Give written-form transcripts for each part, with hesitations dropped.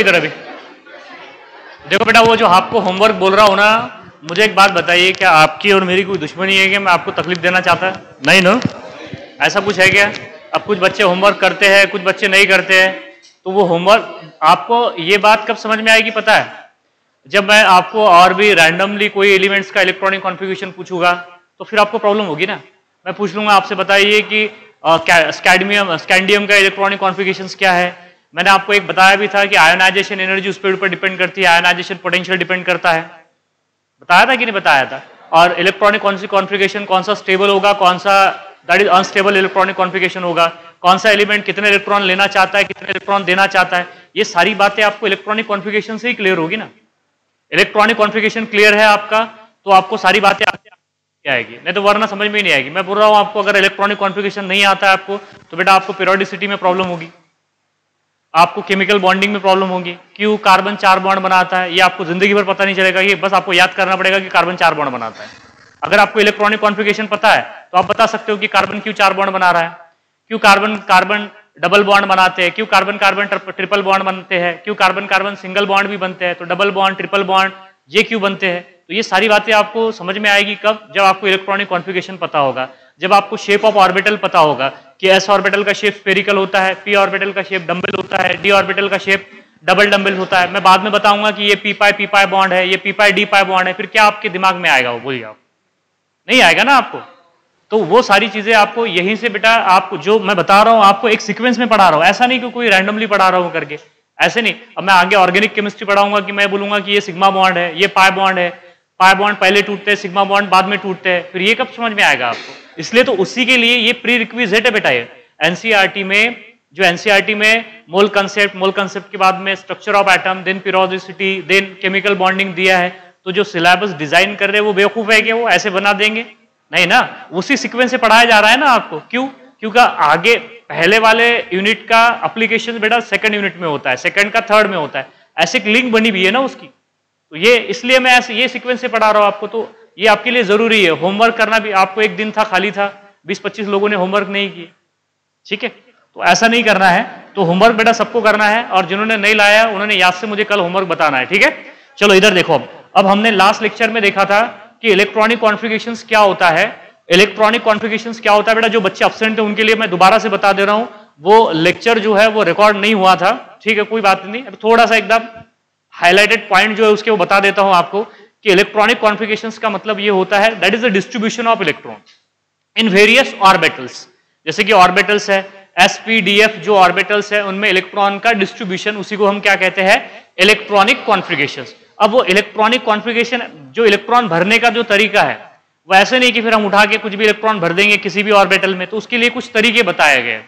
इधर अभी। देखो बेटा, वो जो आपको होमवर्क बोल रहा हूं ना, मुझे एक बात बताइए, क्या आपकी और मेरी कोई दुश्मनी है कि मैं आपको तकलीफ देना चाहता है? नहीं ना, ऐसा कुछ है क्या? अब कुछ बच्चे होमवर्क करते हैं, कुछ बच्चे नहीं करते हैं, तो वो होमवर्क, आपको ये बात कब समझ में आएगी पता है? जब मैं आपको और भी रैंडमली कोई एलिमेंट्स का इलेक्ट्रॉनिक कॉन्फ़िगरेशन पूछूंगा तो फिर आपको प्रॉब्लम होगी ना। मैं पूछ लूंगा आपसे, बताइए कि स्कैंडियम का इलेक्ट्रॉनिक कॉन्फ़िगरेशंस क्या है। मैंने आपको एक बताया भी था कि आयोनाइजेशन एनर्जी उस पर डिपेंड करती है, आयोनाइजेशन पोटेंशियल डिपेंड करता है, बताया था कि नहीं बताया था? और इलेक्ट्रॉनिक कॉन्फ़िगरेशन कौन सा स्टेबल होगा, कौन सा that is unstable electronic configuration होगा, कौन सा एलिमेंट कितने इलेक्ट्रॉन लेना चाहता है, कितने इलेक्ट्रॉन देना चाहता है, ये सारी बातें आपको इलेक्ट्रॉनिक कॉन्फ़िगरेशन से ही क्लियर होगी ना। इलेक्ट्रॉनिक कॉन्फ़िगरेशन क्लियर है आपका तो आपको सारी बातें आएगी, नहीं तो वरना समझ में ही नहीं आएगी। मैं बोल रहा हूं आपको, अगर इलेक्ट्रॉनिक कॉन्फ़िगरेशन नहीं आता है आपको तो बेटा आपको पीरियोडिसिटी में प्रॉब्लम होगी, आपको केमिकल बॉन्डिंग में प्रॉब्लम होगी। क्यों? कार्बन 4 बॉन्ड बनाता है, ये आपको जिंदगी भर पता नहीं चलेगा, ये बस आपको याद करना पड़ेगा कि कार्बन 4 बॉन्ड बनाता है। अगर आपको इलेक्ट्रॉनिक कॉन्फ़िगरेशन पता है तो आप बता सकते हो कि कार्बन क्यों 4 बॉन्ड बना रहा है, क्यों कार्बन कार्बन डबल बॉन्ड बनाते हैं, क्यों कार्बन कार्बन ट्रिपल बॉन्ड बनते हैं, क्यों कार्बन कार्बन सिंगल बॉन्ड भी बनते हैं, तो डबल बॉन्ड ट्रिपल बॉन्ड ये क्यों बनते हैं। तो ये सारी बातें आपको समझ में आएगी कब? जब आपको इलेक्ट्रॉनिक कॉन्फ़िगरेशन पता होगा, जब आपको शेप ऑफ ऑर्बिटल पता होगा कि एस ऑर्बिटल का शेप स्फेरिकल होता है, पी ऑर्बिटल का शेप डम्बल होता है, डी ऑर्बिटल का शेप डबल डम्बल होता है। मैं बाद में बताऊंगा कि ये पी पाई बॉन्ड है, ये पी पाई डी पाई बॉन्ड है, फिर क्या आपके दिमाग में आएगा? वो बोलिए, आप नहीं आएगा ना आपको। तो वो सारी चीजें आपको यहीं से बेटा, आपको जो मैं बता रहा हूं आपको एक सीक्वेंस में पढ़ा रहा हूं, ऐसा नहीं कि कोई रैंडमली पढ़ा रहा हूं करके, ऐसे नहीं। अब मैं आगे ऑर्गेनिक केमिस्ट्री पढ़ाऊंगा कि मैं बोलूंगा कि ये सिग्मा बॉन्ड है, ये पाई बॉन्ड है, पाई बॉन्ड पहले टूटते हैं, सिग्मा बॉन्ड बाद में टूटते हैं, फिर ये कब समझ में आएगा आपको? इसलिए तो उसी के लिए ये प्री रिक्विजिट है बेटा। ये एनसीईआरटी में, जो एनसीईआरटी में मोल कंसेप्ट के बाद में structure of atom, then periodicity, then chemical bonding दिया है, तो जो सिलेबस डिजाइन कर रहे हैं वो बेवकूफ है कि वो ऐसे बना देंगे? नहीं ना, उसी सीक्वेंस से पढ़ाया जा रहा है ना आपको। क्यों? क्योंकि आगे पहले वाले यूनिट का एप्लीकेशन बेटा सेकंड यूनिट में होता है, सेकंड का थर्ड में होता है, ऐसे एक लिंक बनी हुई है ना उसकी। तो ये इसलिए मैं ऐसे ये सीक्वेंस से पढ़ा रहा हूं आपको, तो ये आपके लिए जरूरी है। होमवर्क करना भी, आपको एक दिन था खाली था, 20-25 लोगों ने होमवर्क नहीं किए, ठीक है, तो ऐसा नहीं करना है। तो होमवर्क बेटा सबको करना है, और जिन्होंने नहीं लाया उन्होंने याद से मुझे कल होमवर्क बताना है, ठीक है। चलो इधर देखो, अब हमने लास्ट लेक्चर में देखा था कि इलेक्ट्रॉनिक कॉन्फ़िगरेशंस क्या होता है। इलेक्ट्रॉनिक कॉन्फ़िगरेशंस क्या होता है बेटा, जो बच्चे एब्सेंट है उनके लिए मैं दोबारा से बता दे रहा हूं, वो लेक्चर जो है वो रिकॉर्ड नहीं हुआ था, ठीक है, कोई बात नहीं। अब थोड़ा सा एकदम हाईलाइटेड पॉइंट जो है उसके वो बता देता हूं आपको कि इलेक्ट्रॉनिक कॉन्फ़िगरेशंस का मतलब ये होता है, that is the distribution of electron in various orbitals. जैसे कि ऑर्बिटल्स है sp-df, जो ऑर्बिटल्स है उनमें इलेक्ट्रॉन का डिस्ट्रीब्यूशन, उसी को हम क्या कहते हैं? Electronic configurations. अब वो इलेक्ट्रॉनिक कॉन्फ़िगरेशन, जो इलेक्ट्रॉन भरने का जो तरीका है वो ऐसे नहीं कि फिर हम उठा के कुछ भी इलेक्ट्रॉन भर देंगे किसी भी ऑर्बिटल में, तो उसके लिए कुछ तरीके बताए गए।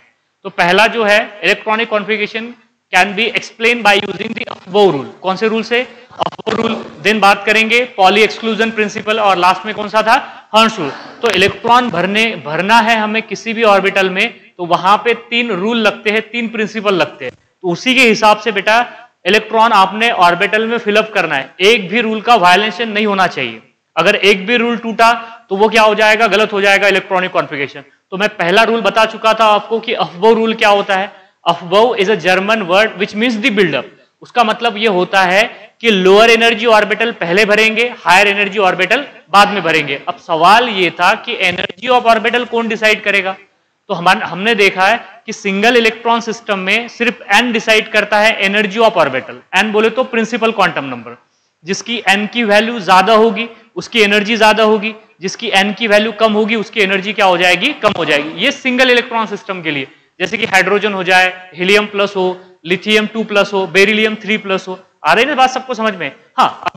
तो पहला जो है electronic configuration can be explain by using the Aufbau rule. कौन से रूल से? Aufbau rule. देन बात करेंगे पॉली एक्सक्लूजन प्रिंसिपल, और लास्ट में कौन सा था? Hertz rule. तो इलेक्ट्रॉन भरना है हमें किसी भी ऑर्बिटल में, तो वहां पे 3 रूल लगते हैं, 3 प्रिंसिपल लगते हैं। तो उसी के हिसाब से बेटा इलेक्ट्रॉन आपने ऑर्बिटल में फिलअप करना है, एक भी रूल का वायलेशन नहीं होना चाहिए। अगर एक भी रूल टूटा तो वो क्या हो जाएगा? गलत हो जाएगा इलेक्ट्रॉनिक कॉन्फ़िगरेशन। तो मैं पहला रूल बता चुका था आपको कि अफबाउ रूल क्या होता है। Aufbau is a German word which means the buildup. उसका मतलब ये होता है कि लोअर एनर्जी ऑर्बिटल पहले भरेंगे, हायर एनर्जी ऑर्बिटल बाद में भरेंगे। अब सवाल ये था कि एनर्जी ऑफ ऑर्बिटल कौन डिसाइड करेगा? तो हमने देखा है कि सिंगल इलेक्ट्रॉन सिस्टम में सिर्फ n डिसाइड करता है एनर्जी ऑफ ऑर्बिटल। n बोले तो प्रिंसिपल क्वांटम नंबर, जिसकी n की वैल्यू ज्यादा होगी उसकी एनर्जी ज्यादा होगी, जिसकी n की वैल्यू कम होगी उसकी एनर्जी क्या हो जाएगी? कम हो जाएगी। ये सिंगल इलेक्ट्रॉन सिस्टम के लिए, जैसे कि हाइड्रोजन हो जाए, हीलियम प्लस हो, लिथियम 2+ हो, बेरिलियम 3+ हो। आ रही है बात सबको समझ में? हाँ,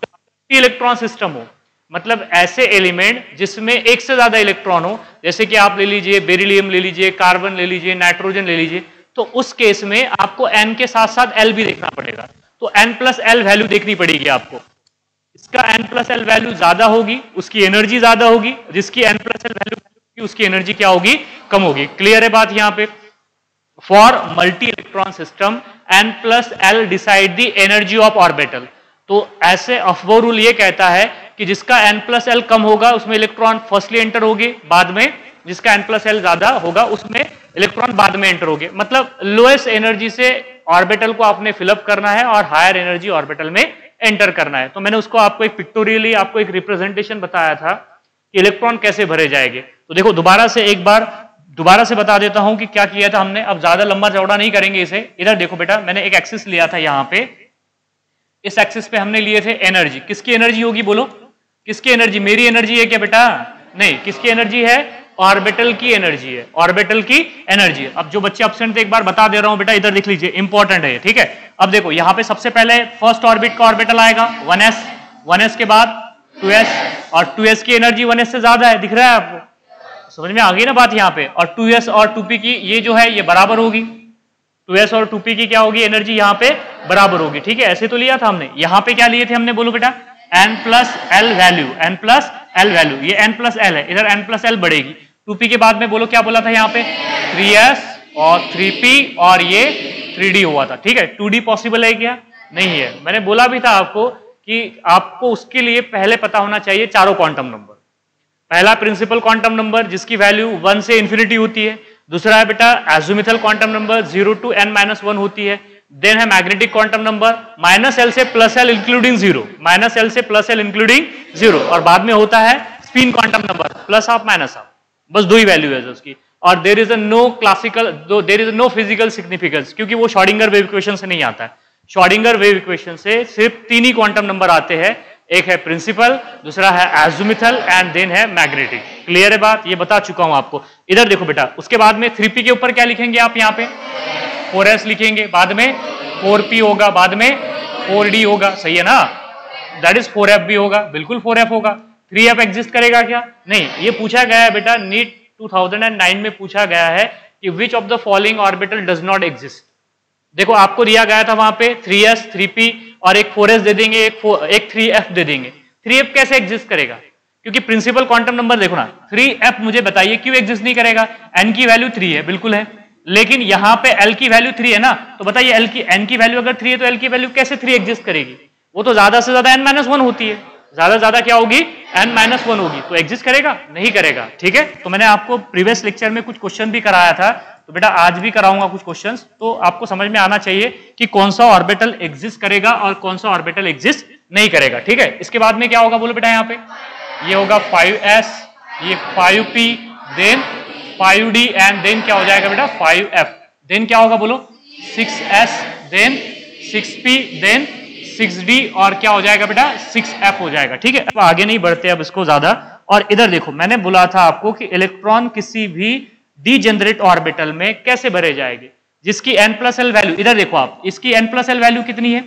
इलेक्ट्रॉन सिस्टम हो मतलब ऐसे एलिमेंट जिसमें एक से ज्यादा इलेक्ट्रॉन हो, जैसे कि आप ले लीजिए बेरिलियम ले लीजिए, कार्बन ले लीजिए, नाइट्रोजन ले लीजिए, तो उस केस में आपको n के साथ साथ l भी देखना पड़ेगा। तो n+l वैल्यू देखनी पड़ेगी आपको। इसका n+l वैल्यू ज्यादा होगी उसकी एनर्जी ज्यादा होगी, जिसकी n+l वैल्यू होगी उसकी एनर्जी क्या होगी? कम होगी। क्लियर है बात यहाँ पे? For multi electron system n+l decide the energy of orbital. तो ऐसे अफबाउ रूल ये कहता है कि जिसका n+l कम होगा उसमें इलेक्ट्रॉन फर्स्टली एंटर होगी, बाद में जिसका n+l ज्यादा होगा उसमें इलेक्ट्रॉन बाद में एंटर हो गए। मतलब लोएस्ट एनर्जी से ऑर्बिटल को आपने फिलअप करना है और हायर एनर्जी ऑर्बिटल में एंटर करना है। तो मैंने उसको आपको एक पिक्टोरियली आपको एक रिप्रेजेंटेशन बताया था कि इलेक्ट्रॉन कैसे भरे जाएंगे। तो देखो दोबारा से बता देता हूं कि क्या किया था हमने। अब ज्यादा लंबा चौड़ा नहीं करेंगे इसे। इधर देखो बेटा, मैंने एक एक्सिस लिया था यहां पे, इस एक्सिस पे हमने लिए थे एनर्जी। किसकी एनर्जी होगी बोलो, किसकी एनर्जी? मेरी एनर्जी है क्या बेटा? नहीं, किसकी एनर्जी है? ऑर्बिटल की एनर्जी है, ऑर्बिटल की एनर्जी है। अब जो बच्चे एब्सेंट थे एक बार बता दे रहा हूं बेटा, इधर देख लीजिए, इंपॉर्टेंट है, ठीक है। अब देखो यहां पे सबसे पहले फर्स्ट ऑर्बिट का ऑर्बिटल आएगा 1s, 1s के बाद 2s, और 2s की एनर्जी 1s से ज्यादा है, दिख रहा है आपको? समझ में आ गई ना बात यहाँ पे। और 2s और 2p की ये जो है ये बराबर होगी, 2s और 2p की क्या होगी? एनर्जी यहाँ पे बराबर होगी, ठीक है। ऐसे तो लिया था हमने। यहाँ पे क्या लिए थे हमने, बोलो बेटा? n plus L value, n plus L value, ये n प्लस एल है, इधर n प्लस एल बढ़ेगी। 2p के बाद में बोलो क्या बोला था यहाँ पे? 3s और 3p और ये 3d हुआ था, ठीक है। 2d पॉसिबल है क्या? नहीं है। मैंने बोला भी था आपको कि आपको उसके लिए पहले पता होना चाहिए चारों क्वांटम नंबर। पहला प्रिंसिपल क्वांटम नंबर जिसकी वैल्यू 1 से इंफिनिटी होती है। दूसरा है बेटा azimuthal quantum number 0 to n-1 होती है। देन है मैग्नेटिक क्वांटम नंबर -l से +l इंक्लूडिंग 0, -l से +l इंक्लूडिंग 0, और बाद में होता है स्पिन क्वांटम नंबर +12 बस दो ही वैल्यू है उसकी। और there is no physical significance, क्योंकि वो श्रोडिंगर वेव इक्वेशन से नहीं आता है। श्रोडिंगर वेव इक्वेशन से सिर्फ 3 ही क्वांटम नंबर आते हैं, एक है प्रिंसिपल, दूसरा है एजिमुथल एंड देन है मैग्नेटिक। क्लियर है बात? ये बता चुका हूं आपको। इधर देखो बेटा, उसके बाद में 3p के ऊपर क्या लिखेंगे आप? यहाँ पे 4s लिखेंगे, बाद में 4p होगा, बाद में 4d होगा, सही है ना? दैट इज 4f भी होगा, बिल्कुल 4f होगा। 3f एग्जिस्ट करेगा क्या? नहीं। ये पूछा गया है बेटा, नीट 2009 में पूछा गया है कि which of the following orbital does not exist. देखो आपको दिया गया था वहां पे 3s 3p और एक 4s दे देंगे, एक 3f दे देंगे। 3f कैसे एग्जिस्ट करेगा? क्योंकि प्रिंसिपल क्वांटम नंबर देखो ना, 3f मुझे बताइए क्यों एग्जिस्ट नहीं करेगा? n की वैल्यू 3 है, बिल्कुल है, लेकिन यहां पे l की वैल्यू 3 है ना, तो बताइए n की वैल्यू अगर 3 है तो l की वैल्यू कैसे 3 एग्जिस्ट करेगी? वो तो ज्यादा से ज्यादा n-1 होती है, ज्यादा से ज्यादा क्या होगी? n-1 होगी, तो एग्जिस्ट करेगा? नहीं करेगा, ठीक है। तो मैंने आपको प्रीवियस लेक्चर में कुछ क्वेश्चन भी कराया था, तो बेटा आज भी कराऊंगा कुछ क्वेश्चंस, तो आपको समझ में आना चाहिए कि कौन सा ऑर्बिटल एग्जिस्ट करेगा और कौन सा ऑर्बिटल एग्जिस्ट नहीं करेगा, ठीक है। इसके बाद में क्या होगा बोलो बेटा? यहाँ पे ये होगा 5s, ये 5p, then 5d and then क्या हो जाएगा बेटा? 5f, देन क्या होगा बोलो? 6s, then 6p, then 6d, और क्या हो जाएगा बेटा? 6f हो जाएगा, ठीक है। अब आगे नहीं बढ़ते अब इसको ज्यादा। और इधर देखो, मैंने बोला था आपको कि इलेक्ट्रॉन किसी भी डीजेनरेट ऑर्बिटल में कैसे भरे जाएंगे, जिसकी n+l वैल्यू, इधर देखो आप, इसकी n+l वैल्यू कितनी है?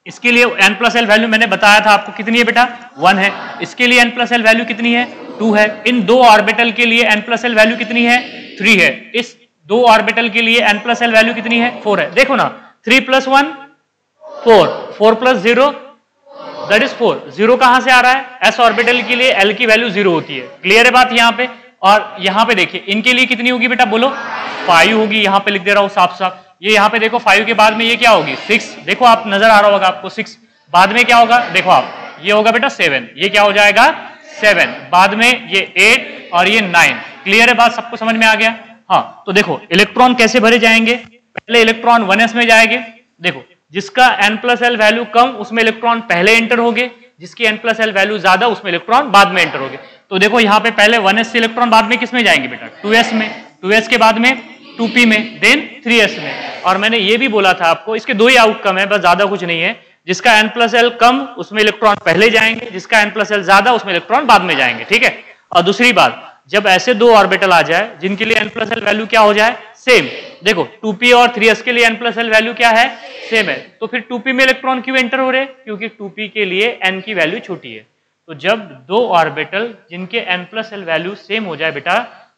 इसके लिए n+l वैल्यू मैंने बताया था आपको कितनी है बेटा? 1 है। इसके लिए n+l वैल्यू कितनी है? 2 है। इन दो ऑर्बिटल के लिए n+l वैल्यू कितनी है? 3 है। इस दो ऑर्बिटल के लिए n+l वैल्यू कितनी है? 4 है। देखो ना, 3 + 1 4, 4 + 0 दैट इज 4। 0 कहां से आ रहा है? s ऑर्बिटल के लिए l की वैल्यू 0 होती है। क्लियर है बात यहाँ पे? और यहाँ पे देखिए इनके लिए कितनी होगी बेटा? बोलो 5 होगी। यहाँ पे लिख दे रहा हूँ साफ साफ। ये यहाँ पे देखो 5 के बाद में ये क्या होगी? 6। देखो आप, नजर आ रहा होगा आपको 6। बाद में क्या होगा? देखो आप, ये होगा बेटा 7। ये क्या हो जाएगा? 7। बाद में ये 8 और ये 9। क्लियर है बात? सबको समझ में आ गया? हाँ। तो देखो इलेक्ट्रॉन कैसे भरे जाएंगे? पहले इलेक्ट्रॉन 1s में जाएंगे। देखो जिसका n+l वैल्यू कम उसमें इलेक्ट्रॉन पहले एंटर होंगे, जिसकी n+l वैल्यू ज्यादा उसमें इलेक्ट्रॉन बाद में एंटर होंगे। तो देखो यहाँ पे पहले 1s से इलेक्ट्रॉन बाद में किस में जाएंगे बेटा? 2s में। 2s के बाद में 2p में, देन 3s में। और मैंने ये भी बोला था आपको, इसके दो ही आउटकम है, बस ज्यादा कुछ नहीं है। जिसका n+l कम उसमें इलेक्ट्रॉन पहले जाएंगे, जिसका n+l ज्यादा उसमें इलेक्ट्रॉन बाद में जाएंगे, ठीक है। और दूसरी बात, जब ऐसे दो ऑर्बिटल आ जाए जिनके लिए n+l वैल्यू क्या हो जाए? सेम। देखो 2p और 3s के लिए n+l वैल्यू क्या है? सेम है। तो फिर 2p में इलेक्ट्रॉन क्यों एंटर हो रहे? क्योंकि 2p के लिए n की वैल्यू छोटी है। तो जब दो ऑर्बिटल जिनके n+l वैल्यू सेम हो जाए बेटा,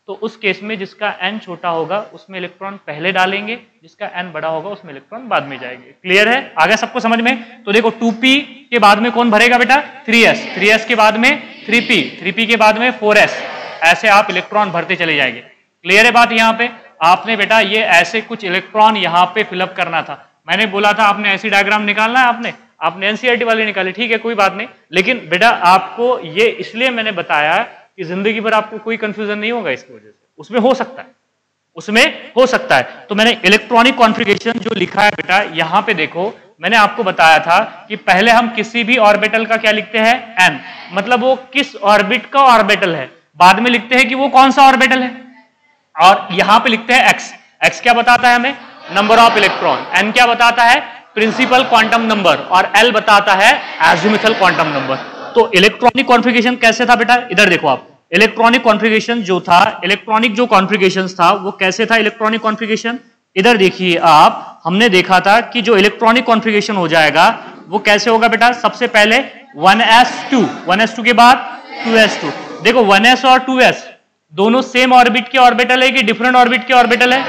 तो उस केस में जिसका n छोटा होगा उसमें इलेक्ट्रॉन पहले डालेंगे, जिसका n बड़ा होगा उसमें इलेक्ट्रॉन बाद में जाएंगे। क्लियर है? आ गया सबको समझ में? तो देखो 2p के बाद में कौन भरेगा बेटा? 3s। 3s के बाद में 3p। 3p के बाद में 4s। ऐसे आप इलेक्ट्रॉन भरते चले जाएंगे। क्लियर है बात? यहाँ पे आपने बेटा ये ऐसे कुछ इलेक्ट्रॉन यहाँ पे फिलअप करना था। मैंने बोला था आपने ऐसी डायग्राम निकालना है, आपने एनसीईआरटी वाले निकाले, ठीक है कोई बात नहीं। लेकिन बेटा आपको ये इसलिए मैंने बताया कि जिंदगी भर आपको कोई कंफ्यूजन नहीं होगा इसकी वजह से। उसमें हो सकता है, उसमें हो सकता है। तो मैंने इलेक्ट्रॉनिक कॉन्फ़िगरेशन जो लिखा है बेटा, यहां पे देखो, मैंने आपको बताया था कि पहले हम किसी भी ऑर्बिटल का क्या लिखते हैं, n, मतलब वो किस ऑर्बिट का ऑर्बिटल है, बाद में लिखते हैं कि वो कौन सा ऑर्बिटल है, और यहां पे लिखते हैं x। x क्या बताता है हमें, नंबर ऑफ इलेक्ट्रॉन, n क्या बताता है, प्रिंसिपल क्वांटम नंबर, और l बताता है एजिमुथल क्वांटम नंबर। तो इलेक्ट्रॉनिक कॉन्फ़िगरेशन कैसे था बेटा, इधर देखो आप, इलेक्ट्रॉनिक कॉन्फ़िगरेशन जो था, इलेक्ट्रॉनिक जो कॉन्फ़िगरेशन था वो कैसे था, इलेक्ट्रॉनिक कॉन्फ़िगरेशन इधर देखिए आप, हमने देखा था कि जो इलेक्ट्रॉनिक कॉन्फ़िगरेशन हो जाएगा वो कैसे होगा बेटा, सबसे पहले 1s2 के बाद 2s2। देखो 1s और 2s दोनों सेम ऑर्बिट के ऑर्बिटल है कि डिफरेंट ऑर्बिट के ऑर्बिटल है,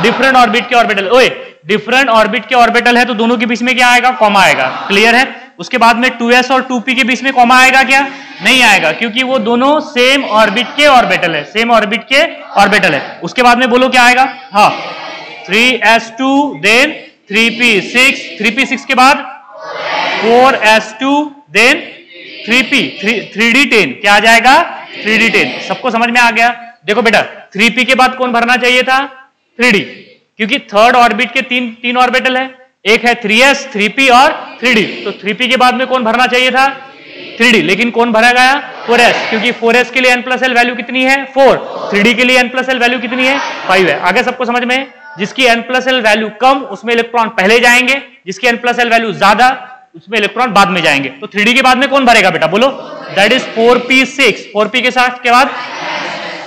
डिफरेंट ऑर्बिट के ऑर्बिटल। ओए डिफरेंट ऑर्बिट के ऑर्बिटल है तो दोनों के बीच में क्या आएगा, कॉमा आएगा, क्लियर है। उसके बाद में 2s और 2p के बीच में कॉमा आएगा क्या, नहीं आएगा, क्योंकि वो दोनों सेम ऑर्बिट के ऑर्बिटल है, सेम ऑर्बिट के ऑर्बिटल है। उसके बाद में बोलो क्या आएगा, हाँ 3s2 देन 3p6, 3p6 के बाद 4s2 देन 3d10, क्या आ जाएगा 3d10। सबको समझ में आ गया। देखो बेटा 3p के बाद कौन भरना चाहिए था, 3d, क्योंकि थर्ड ऑर्बिट के तीन ऑर्बिटल है, एक है 3s, 3p और 3d, तो 3p के बाद में कौन भरना चाहिए था, 3d, लेकिन कौन भरा गया, 4s, क्योंकि 4s के लिए n+l वैल्यू कितनी है 4, 3d के लिए n+l वैल्यू कितनी है 5 है। आगे सबको समझ में, जिसकी n+l वैल्यू कम उसमें इलेक्ट्रॉन पहले जाएंगे, जिसकी n+l वैल्यू ज्यादा उसमें इलेक्ट्रॉन बाद में जाएंगे। तो 3d के बाद में कौन भरेगा बेटा, बोलो, दैट इज 4p6, 4p के साथ के बाद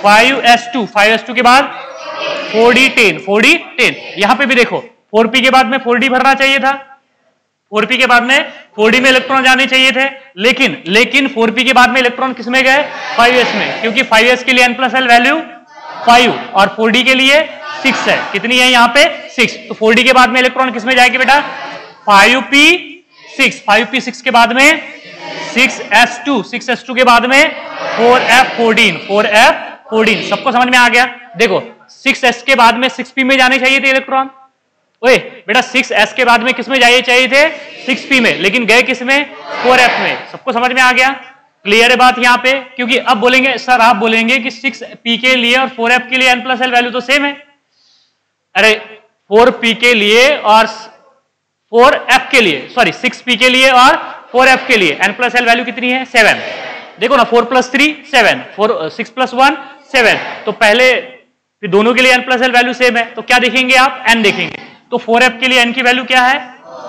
5s2, 5s2 के बाद 4d10, 4d10। यहां पे भी देखो 4p के बाद में 4d भरना चाहिए था, 4p के बाद में 4d में इलेक्ट्रॉन जाने चाहिए थे, लेकिन 4p के बाद में इलेक्ट्रॉन किस में गए, 5s में, क्योंकि 5s के लिए n+l वैल्यू 5 और 4d के लिए 6 है, कितनी है यहाँ पे 6, तो 4d के बाद में इलेक्ट्रॉन किस में जाएगी बेटा, 5p6, 5p6 के बाद में 6s2, 6s2 के बाद में 4f14, 4f14। सबको समझ में आ गया। देखो 6s के बाद में 6p में जाने चाहिए थे इलेक्ट्रॉन, ओए बेटा 6s के बाद में किस में जाने चाहिए थे, 6p में, लेकिन गए किस में, 4f में। सबको समझ में आ गया, क्लियर है बात यहाँ पे। क्योंकि अब बोलेंगे सर, आप बोलेंगे कि 6p के लिए और 4f के लिए n+l वैल्यू तो सेम है। अरे 4p के लिए और 4f के लिए, सॉरी 6p के लिए और 4f के लिए n+l वैल्यू कितनी है, 7। देखो ना 4 + 3 7, 6 + 1 7, तो पहले फिर दोनों के लिए n+l वैल्यू सेम है, तो क्या देखेंगे आप, n देखेंगे। तो 4f के लिए n की वैल्यू क्या है,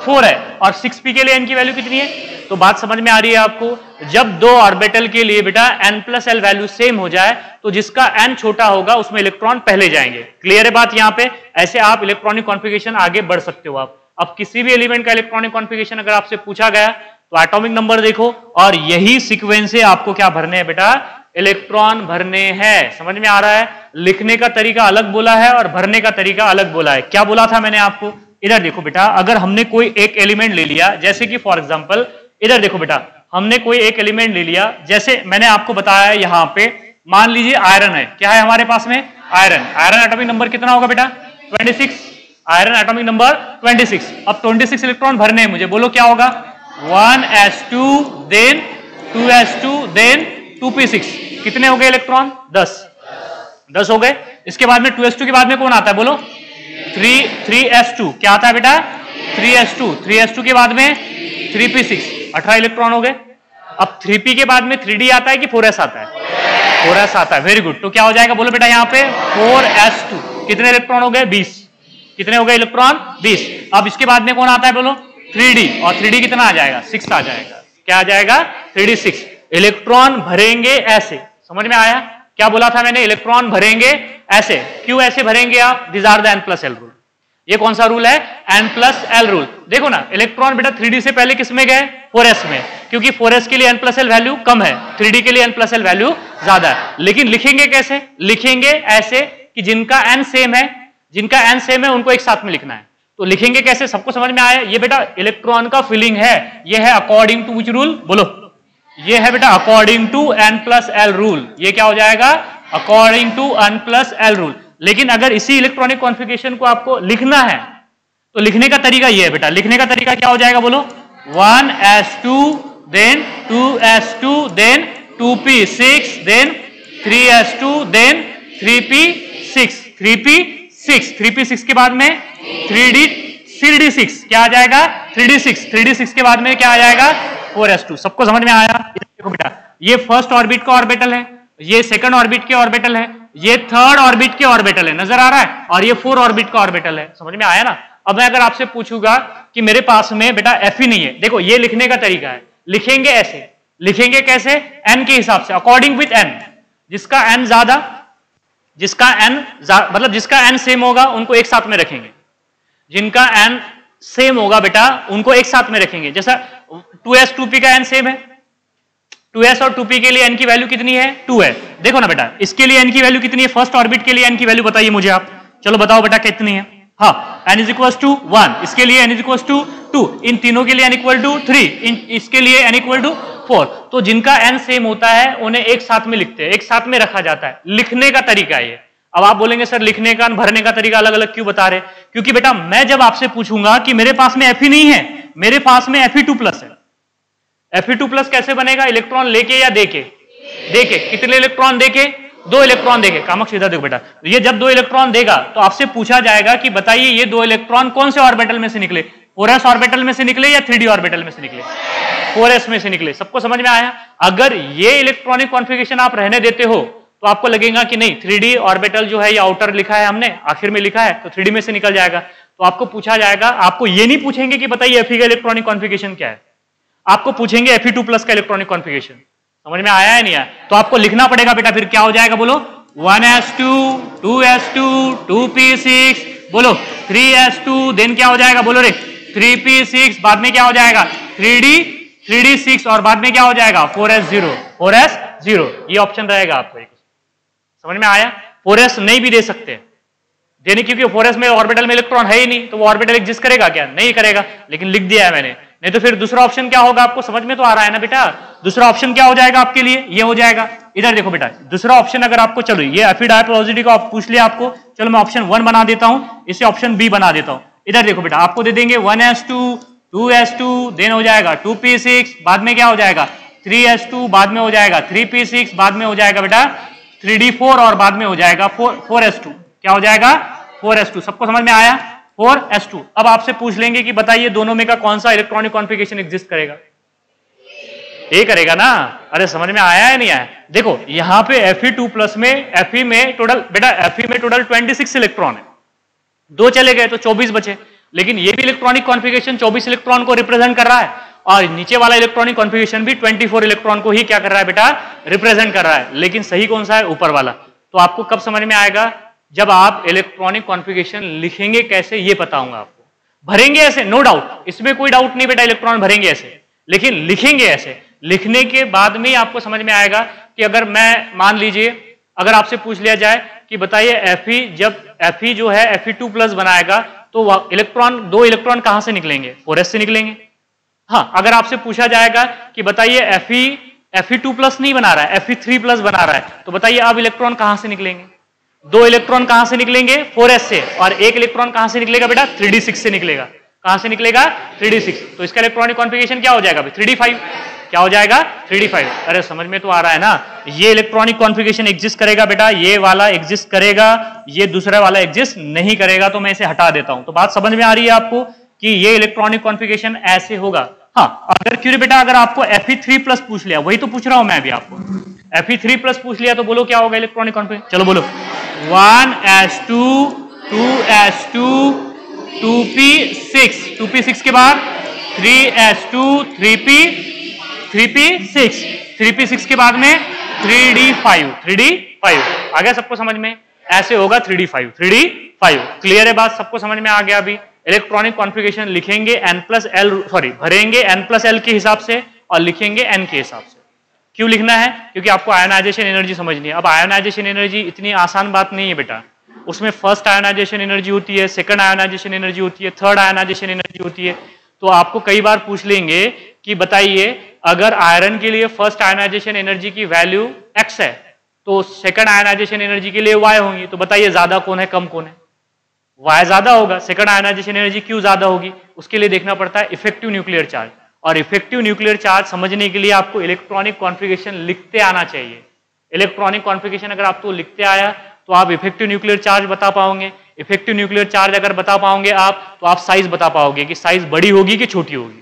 4 है, और 6p के लिए n की वैल्यू कितनी है। तो बात समझ में आ रही है आपको, जब दो ऑर्बिटल के लिए बेटा n+l वैल्यू सेम हो जाए तो जिसका n छोटा होगा उसमें इलेक्ट्रॉन पहले जाएंगे। क्लियर है बात यहाँ पे। ऐसे आप इलेक्ट्रॉनिक कॉन्फ़िगरेशन आगे बढ़ सकते हो आप। अब किसी भी एलिमेंट का इलेक्ट्रॉनिक कॉन्फ़िगरेशन अगर आपसे पूछा गया तो एटॉमिक नंबर देखो, और यही सीक्वेंस से आपको क्या भरने हैं बेटा, इलेक्ट्रॉन भरने हैं। समझ में आ रहा है, लिखने का तरीका अलग बोला है और भरने का तरीका अलग बोला है। क्या बोला था मैंने आपको, इधर देखो बेटा, अगर हमने कोई एक एलिमेंट ले लिया, जैसे कि फॉर एग्जांपल इधर देखो बेटा, हमने कोई एक एलिमेंट ले लिया, जैसे मैंने आपको बताया है यहाँ पे, मान लीजिए आयरन है, क्या है हमारे पास में, आयरन। आयरन एटॉमिक नंबर कितना होगा बेटा, 26, आयरन एटॉमिक नंबर 26। अब 26 इलेक्ट्रॉन भरने हैं मुझे, बोलो क्या होगा, 1s2 then 2s2 then 2p6, कितने हो गए इलेक्ट्रॉन, 10 हो गए। इसके बाद में 2s2 के बाद में कौन आता है, बोलो 3s2, क्या आता है बेटा, 3s2 के बाद में 3p6, 18 इलेक्ट्रॉन हो गए। अब 3p के बाद में 3d आता है कि 4s आता है, 4s आता है, वेरी गुड। तो क्या हो जाएगा, बोलो बेटा यहाँ पे 4s2, कितने इलेक्ट्रॉन हो गए, 20, कितने हो गए इलेक्ट्रॉन, 20। अब इसके बाद में कौन आता है, बोलो 3d, और 3d कितना आ जाएगा, 6 आ जाएगा, क्या आ जाएगा 3d 6। इलेक्ट्रॉन भरेंगे ऐसे, समझ में आया क्या बोला था मैंने, इलेक्ट्रॉन भरेंगे ऐसे। क्यों ऐसे भरेंगे आप, this are the n+l rule. ये कौन सा रूल है, n+l रूल। देखो ना इलेक्ट्रॉन बेटा 3d से पहले किस में गए, 4s में, क्योंकि 4s के लिए n+l वैल्यू कम है, 3d के लिए n+l वैल्यू ज्यादा है। लेकिन लिखेंगे कैसे, लिखेंगे ऐसे कि जिनका n सेम है उनको एक साथ में लिखना है। तो लिखेंगे कैसे, सबको समझ में आया। ये बेटा इलेक्ट्रॉन का फिलिंग है, ये है अकॉर्डिंग टू विच रूल, बोलो, ये है बेटा अकॉर्डिंग टू n+l रूल। ये क्या हो जाएगा, अकॉर्डिंग टू n+l रूल। लेकिन अगर इसी इलेक्ट्रॉनिक कॉन्फ़िगरेशन को आपको लिखना है तो लिखने का तरीका ये है बेटा, लिखने का तरीका क्या हो जाएगा, बोलो 1s2 then 2s2 then 2p6 then 3s2 then 3p6, 3p 6, 3p6 के बाद में 3d6 क्या आ जाएगा 3d6 के बाद में क्या आ जाएगा 4s2। सबको समझ में आया? देखो बेटा, ये फर्स्ट ऑर्बिट का ऑर्बिटल है, ये सेकंड ऑर्बिट के ऑर्बिटल है, ये थर्ड ऑर्बिट के ऑर्बिटल है, नजर आ रहा है, और ये 4 ऑर्बिट का ऑर्बिटल है। समझ में आया ना? अब मैं अगर आपसे पूछूंगा कि मेरे पास में बेटा एफ ही नहीं है, देखो ये लिखने का तरीका है, लिखेंगे ऐसे, लिखेंगे कैसे? एन के हिसाब से, अकॉर्डिंग विथ एन। जिसका एन ज्यादा, मतलब जिसका एन सेम होगा उनको एक साथ में रखेंगे, जिनका एन सेम होगा बेटा उनको एक साथ में रखेंगे। जैसा 2s 2p का एन सेम है, 2s और 2p के लिए एन की वैल्यू कितनी है 2 है। देखो ना बेटा, इसके लिए एन की वैल्यू कितनी है, फर्स्ट ऑर्बिट के लिए एन की वैल्यू बताइए मुझे आप, चलो बताओ बेटा कितनी है। हाँ, n इज इक्वल टू 1, इसके लिए n इज इक्वल टू 2, इन तीनों के लिए n इक्वल टू 3, इसके लिए n इक्वल टू 4। तो जिनका n सेम होता है उन्हें एक साथ में लिखते हैं, एक साथ में रखा जाता है। लिखने का तरीका ये। अब आप बोलेंगे सर लिखने का भरने का तरीका अलग अलग क्यों बता रहे? क्योंकि बेटा मैं जब आपसे पूछूंगा कि मेरे पास में Fe नहीं है, मेरे पास में Fe2+ है। Fe2+ कैसे बनेगा? इलेक्ट्रॉन लेके या देके? देके। कितने इलेक्ट्रॉन देके? 2 इलेक्ट्रॉन देके। कामक सीधा देखो बेटा, ये जब 2 इलेक्ट्रॉन देगा तो आपसे पूछा जाएगा कि बताइए ये 2 इलेक्ट्रॉन कौन से ऑर्बिटल में से निकले, 4s ऑर्बिटल में से निकले या 3d ऑर्बिटल में से निकले? 4s में से निकले। सबको समझ में आया? अगर ये इलेक्ट्रॉनिक कॉन्फ़िगरेशन आप रहने देते हो तो आपको लगेगा कि नहीं 3d ऑर्बिटल जो है ये आउटर लिखा है हमने, आखिर में लिखा है तो 3d में से निकल जाएगा। तो आपको पूछा जाएगा, आपको ये नहीं पूछेंगे कि बताइए Fe का इलेक्ट्रॉनिक कॉन्फ़िगरेशन क्या है, आपको पूछेंगे Fe2+ का इलेक्ट्रॉनिक कॉन्फ़िगरेशन। समझ में आया है नहीं आया? तो आपको लिखना पड़ेगा बेटा, फिर क्या हो जाएगा बोलो? 1s2, 2s2, 2p6, बोलो 3s2, देन क्या हो जाएगा बोलो रे? 3p6, बाद में क्या हो जाएगा? 3d6, और बाद में क्या हो जाएगा? 4s0। ये ऑप्शन रहेगा आपको। समझ में आया? 4s नहीं भी दे सकते देने, क्योंकि 4s में ऑर्बिटल में इलेक्ट्रॉन है ही नहीं, तो वो ऑर्बिटल एग्जिस्ट करेगा क्या? नहीं करेगा, लेकिन लिख दिया है मैंने। नहीं तो फिर दूसरा ऑप्शन क्या होगा? आपको समझ में तो आ रहा है ना बेटा? दूसरा ऑप्शन क्या हो जाएगा आपके लिए? ये हो जाएगा। इधर देखो बेटा, दूसरा ऑप्शन अगर आपको, चलो ये Fe डायपोलॉजिटी को आप पूछ लिया आपको, चलो मैं ऑप्शन 1 बना देता हूं, इसे ऑप्शन बी बना देता हूं। इधर देखो बेटा, आपको दे देंगे 1s2, 2s2, देन हो जाएगा 2p6, बाद में क्या हो जाएगा? 3s2, बाद में हो जाएगा 3p6, बाद में हो जाएगा बेटा 3d4, और बाद में हो जाएगा 4s2। क्या हो जाएगा? 4s2। सबको समझ में आया? 4s2। अब आपसे पूछ लेंगे कि बताइए दोनों में का कौन सा इलेक्ट्रॉनिक कॉन्फ़िगरेशन एग्जिस्ट करेगा? ए करेगा ना? अरे समझ में आया है नहीं आया? देखो यहां पे Fe2+ में, Fe में टोटल बेटा, Fe में टोटल 26 इलेक्ट्रॉन है, 2 चले गए तो 24 बचे। लेकिन ये भी इलेक्ट्रॉनिक कॉन्फ़िगरेशन 24 इलेक्ट्रॉन को रिप्रेजेंट कर रहा है, और नीचे वाला इलेक्ट्रॉनिक कॉन्फ़िगरेशन भी 24 इलेक्ट्रॉन को ही क्या कर रहा है बेटा? रिप्रेजेंट कर रहा है। लेकिन सही कौन सा है? ऊपर वाला। तो आपको कब समझ में आएगा? जब आप इलेक्ट्रॉनिक कॉन्फ़िगरेशन लिखेंगे कैसे, ये बताऊंगा आपको। भरेंगे ऐसे, नो डाउट, इसमें कोई डाउट नहीं बेटा, इलेक्ट्रॉन भरेंगे ऐसे, लेकिन लिखेंगे ऐसे। लिखने के बाद में ही आपको समझ में आएगा कि अगर मैं मान लीजिए, अगर आपसे पूछ लिया जाए कि बताइए Fe, जब Fe जो है Fe2+ बनाएगा तो इलेक्ट्रॉन, 2 इलेक्ट्रॉन कहां से निकलेंगे? 4s से निकलेंगे। हाँ, अगर आपसे पूछा जाएगा कि बताइए Fe2+ नहीं बना रहा है, Fe3+ बना रहा है, तो बताइए अब इलेक्ट्रॉन कहां से निकलेंगे? 2 इलेक्ट्रॉन कहां से निकलेंगे? 4s से, और 1 इलेक्ट्रॉन कहां से निकलेगा बेटा? 3d6 से निकलेगा। कहां से निकलेगा? 3d6। तो इसका इलेक्ट्रॉनिक कॉन्फ़िगरेशन क्या हो जाएगा? 3d5। क्या हो जाएगा? 3d5। अरे समझ में तो आ रहा है ना? ये इलेक्ट्रॉनिक कॉन्फ़िगरेशन एग्जिस्ट करेगा बेटा, ये वाला एग्जिस्ट करेगा, ये दूसरा वाला एग्जिस्ट नहीं करेगा, तो मैं इसे हटा देता हूं। तो बात समझ में आ रही है आपको कि ये इलेक्ट्रॉनिक कॉन्फ़िगरेशन ऐसे होगा। हाँ, अगर क्यों बेटा, अगर आपको Fe3+ पूछ लिया, वही तो पूछ रहा हूं मैं अभी आपको, Fe3+ पूछ लिया तो बोलो क्या होगा इलेक्ट्रॉनिक कॉन्फ़िगरेशन? चलो बोलो 1s2, 2s2, 2p6, 2p6 के बाद 3s2, 3p6, 3p6 के बाद में 3d5, 3d5। आ गया सबको समझ में? ऐसे होगा 3d5, 3d5। क्लियर है बात? सबको समझ में आ गया? अभी इलेक्ट्रॉनिक कॉन्फ़िगरेशन लिखेंगे भरेंगे n+l के हिसाब से, और लिखेंगे n के हिसाब से। क्यों लिखना है? क्योंकि आपको आयोनाइजेशन एनर्जी समझनी है। अब आयोनाइजेशन एनर्जी इतनी आसान बात नहीं है बेटा, उसमें फर्स्ट आयोनाइजेशन एनर्जी होती है, सेकंड आयोनाइजेशन एनर्जी होती है, थर्ड आयोनाइजेशन एनर्जी होती है। तो आपको कई बार पूछ लेंगे कि बताइए अगर आयरन के लिए फर्स्ट आयोनाइजेशन एनर्जी की वैल्यू x है तो सेकंड आयोनाइजेशन एनर्जी के लिए y होंगी, तो बताइए ज्यादा कौन है कम कौन है? y ज्यादा होगा। सेकंड आयोनाइजेशन एनर्जी क्यों ज्यादा होगी? उसके लिए देखना पड़ता है इफेक्टिव न्यूक्लियर चार्ज, और इफेक्टिव न्यूक्लियर चार्ज समझने के लिए आपको इलेक्ट्रॉनिक कॉन्फ़िगरेशन लिखते आना चाहिए। इलेक्ट्रॉनिक कॉन्फ़िगरेशन अगर आपको लिखते आया तो आप इफेक्टिव न्यूक्लियर चार्ज बता पाओगे। इफेक्टिव न्यूक्लियर चार्ज अगर बता पाओगे आप तो आप साइज बता पाओगे कि साइज बड़ी होगी कि छोटी होगी।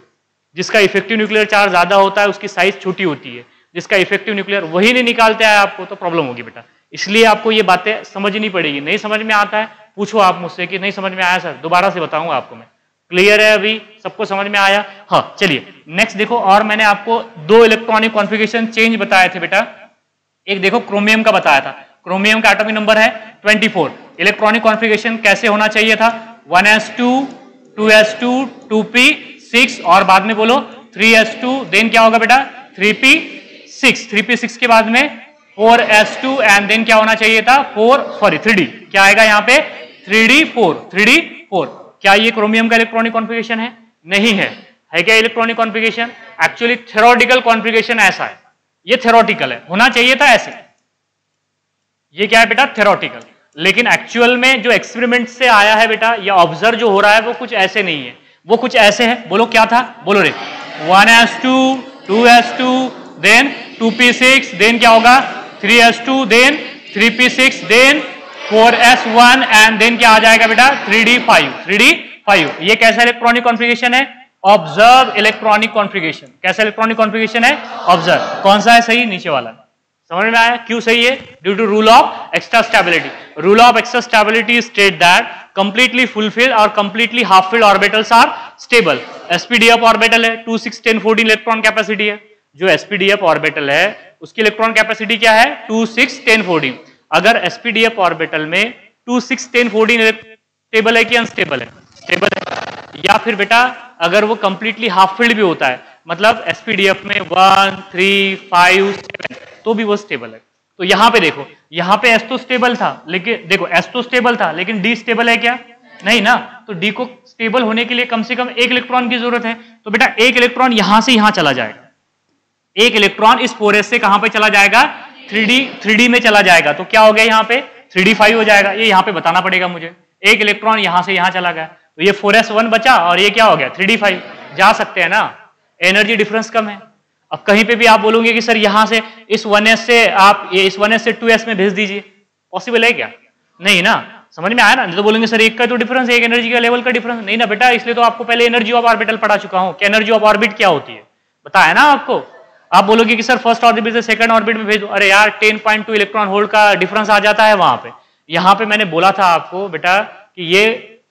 जिसका इफेक्टिव न्यूक्लियर चार्ज ज्यादा होता है उसकी साइज छोटी होती है, जिसका इफेक्टिव न्यूक्लियर वही नहीं निकालते हैं आपको तो प्रॉब्लम होगी बेटा। इसलिए आपको ये बातें समझनी पड़ेगी। नहीं समझ में आता है पूछो आप मुझसे कि नहीं समझ में आया सर, दोबारा से बताऊंगा आपको मैं। क्लियर है अभी सबको समझ में आया? हाँ चलिए नेक्स्ट देखो। और मैंने आपको दो इलेक्ट्रॉनिक कॉन्फ़िगरेशन चेंज बताए थे बेटा। एक देखो क्रोमियम का बताया था, क्रोमियम का एटॉमिक नंबर है 24। इलेक्ट्रॉनिक कॉन्फ़िगरेशन कैसे होना चाहिए था? 1s2 2s2 2p6 और बाद में बोलो 3s2 देन क्या होगा बेटा 3p6, 3p6 के बाद में 4s2 एंड देन क्या होना चाहिए था 3d क्या आएगा यहाँ पे 3d4। क्या ये क्रोमियम का इलेक्ट्रॉनिक कॉन्फ़िगरेशन है? नहीं है। है क्या electronic configuration? Actually theoretical configuration ऐसा है, ये थ्योरेटिकल है, होना चाहिए था ऐसे। ये क्या है बेटा थ्योरेटिकल, लेकिन एक्चुअल में जो एक्सपेरिमेंट से आया है बेटा या ऑब्जर्व जो हो रहा है वो कुछ ऐसे नहीं है, वो कुछ ऐसे है। बोलो क्या था, बोलो रे 1s2 2s2 then 2p6 then क्या होगा 3s2 then 3p6 then 4s1 and then क्या आ जाएगा बेटा 3d5। ये कैसा इलेक्ट्रॉनिक कॉन्फ़िगरेशन है? Observe electronic configuration. कैसा इलेक्ट्रॉनिक कॉन्फ़िगरेशन है? ऑब्जर्व। कौन सा है सही? नीचे वाला। समझ में आया क्यों सही है? Due to rule of extra stability. Rule of extra stability state that completely fulfil और completely half filled orbitals are stable. sp-d-f orbital है 2 6 10 14 इलेक्ट्रॉन कैपेसिटी है। जो sp-d-f ऑर्बिटल है उसकी इलेक्ट्रॉन कैपेसिटी क्या है 2 6 10 14। अगर sp-d-f ऑर्बिटल में 2 6 10 14 स्टेबल है कि अनस्टेबल है? स्टेबल है। या फिर बेटा अगर वो कंप्लीटली हाफ फिल्ड भी होता है, मतलब sp-d-f में 1 3 5 7 तो भी वो स्टेबल है। तो यहां पे देखो, यहां पे s तो स्टेबल था, लेकिन देखो s तो स्टेबल था लेकिन d स्टेबल है क्या? नहीं ना। तो d को स्टेबल होने के लिए कम से कम एक इलेक्ट्रॉन की जरूरत है। तो बेटा एक इलेक्ट्रॉन यहां से यहां चला जाएगा, एक इलेक्ट्रॉन इस 4s से कहां पे चला जाएगा 3d में चला जाएगा। तो क्या हो गया यहाँ पे 3d5 हो जाएगा। ये यहाँ पे बताना पड़ेगा मुझे। एक इलेक्ट्रॉन यहां से यहां चला गया तो ये 4s1 बचा और ये क्या हो गया 3d5। जा सकते हैं ना, एनर्जी डिफरेंस कम है। अब कहीं पे भी आप बोलोगे कि सर यहां से इस 1s से आप ये इस 1s से 2s में भेज दीजिए, पॉसिबल है क्या? नहीं ना। समझ में आया ना? नहीं तो बोलेंगे सर एक का तो डिफरेंस है, एक एनर्जी का लेवल का डिफरेंस। नहीं ना बेटा, इसलिए तो आपको पहले एनर्जी ऑफ ऑर्बिटल पढ़ा चुका हूं कि एनर्जी ऑफ ऑर्बिट क्या होती है, बताया ना आपको। आप बोलोगे कि सर फर्स्ट ऑर्बिट से सेकंड ऑर्बिट में भेजो, अरे यार 10.2 इलेक्ट्रॉन होल्ड का डिफरेंस आ जाता है वहां पे। यहां पे मैंने बोला था आपको बेटा कि ये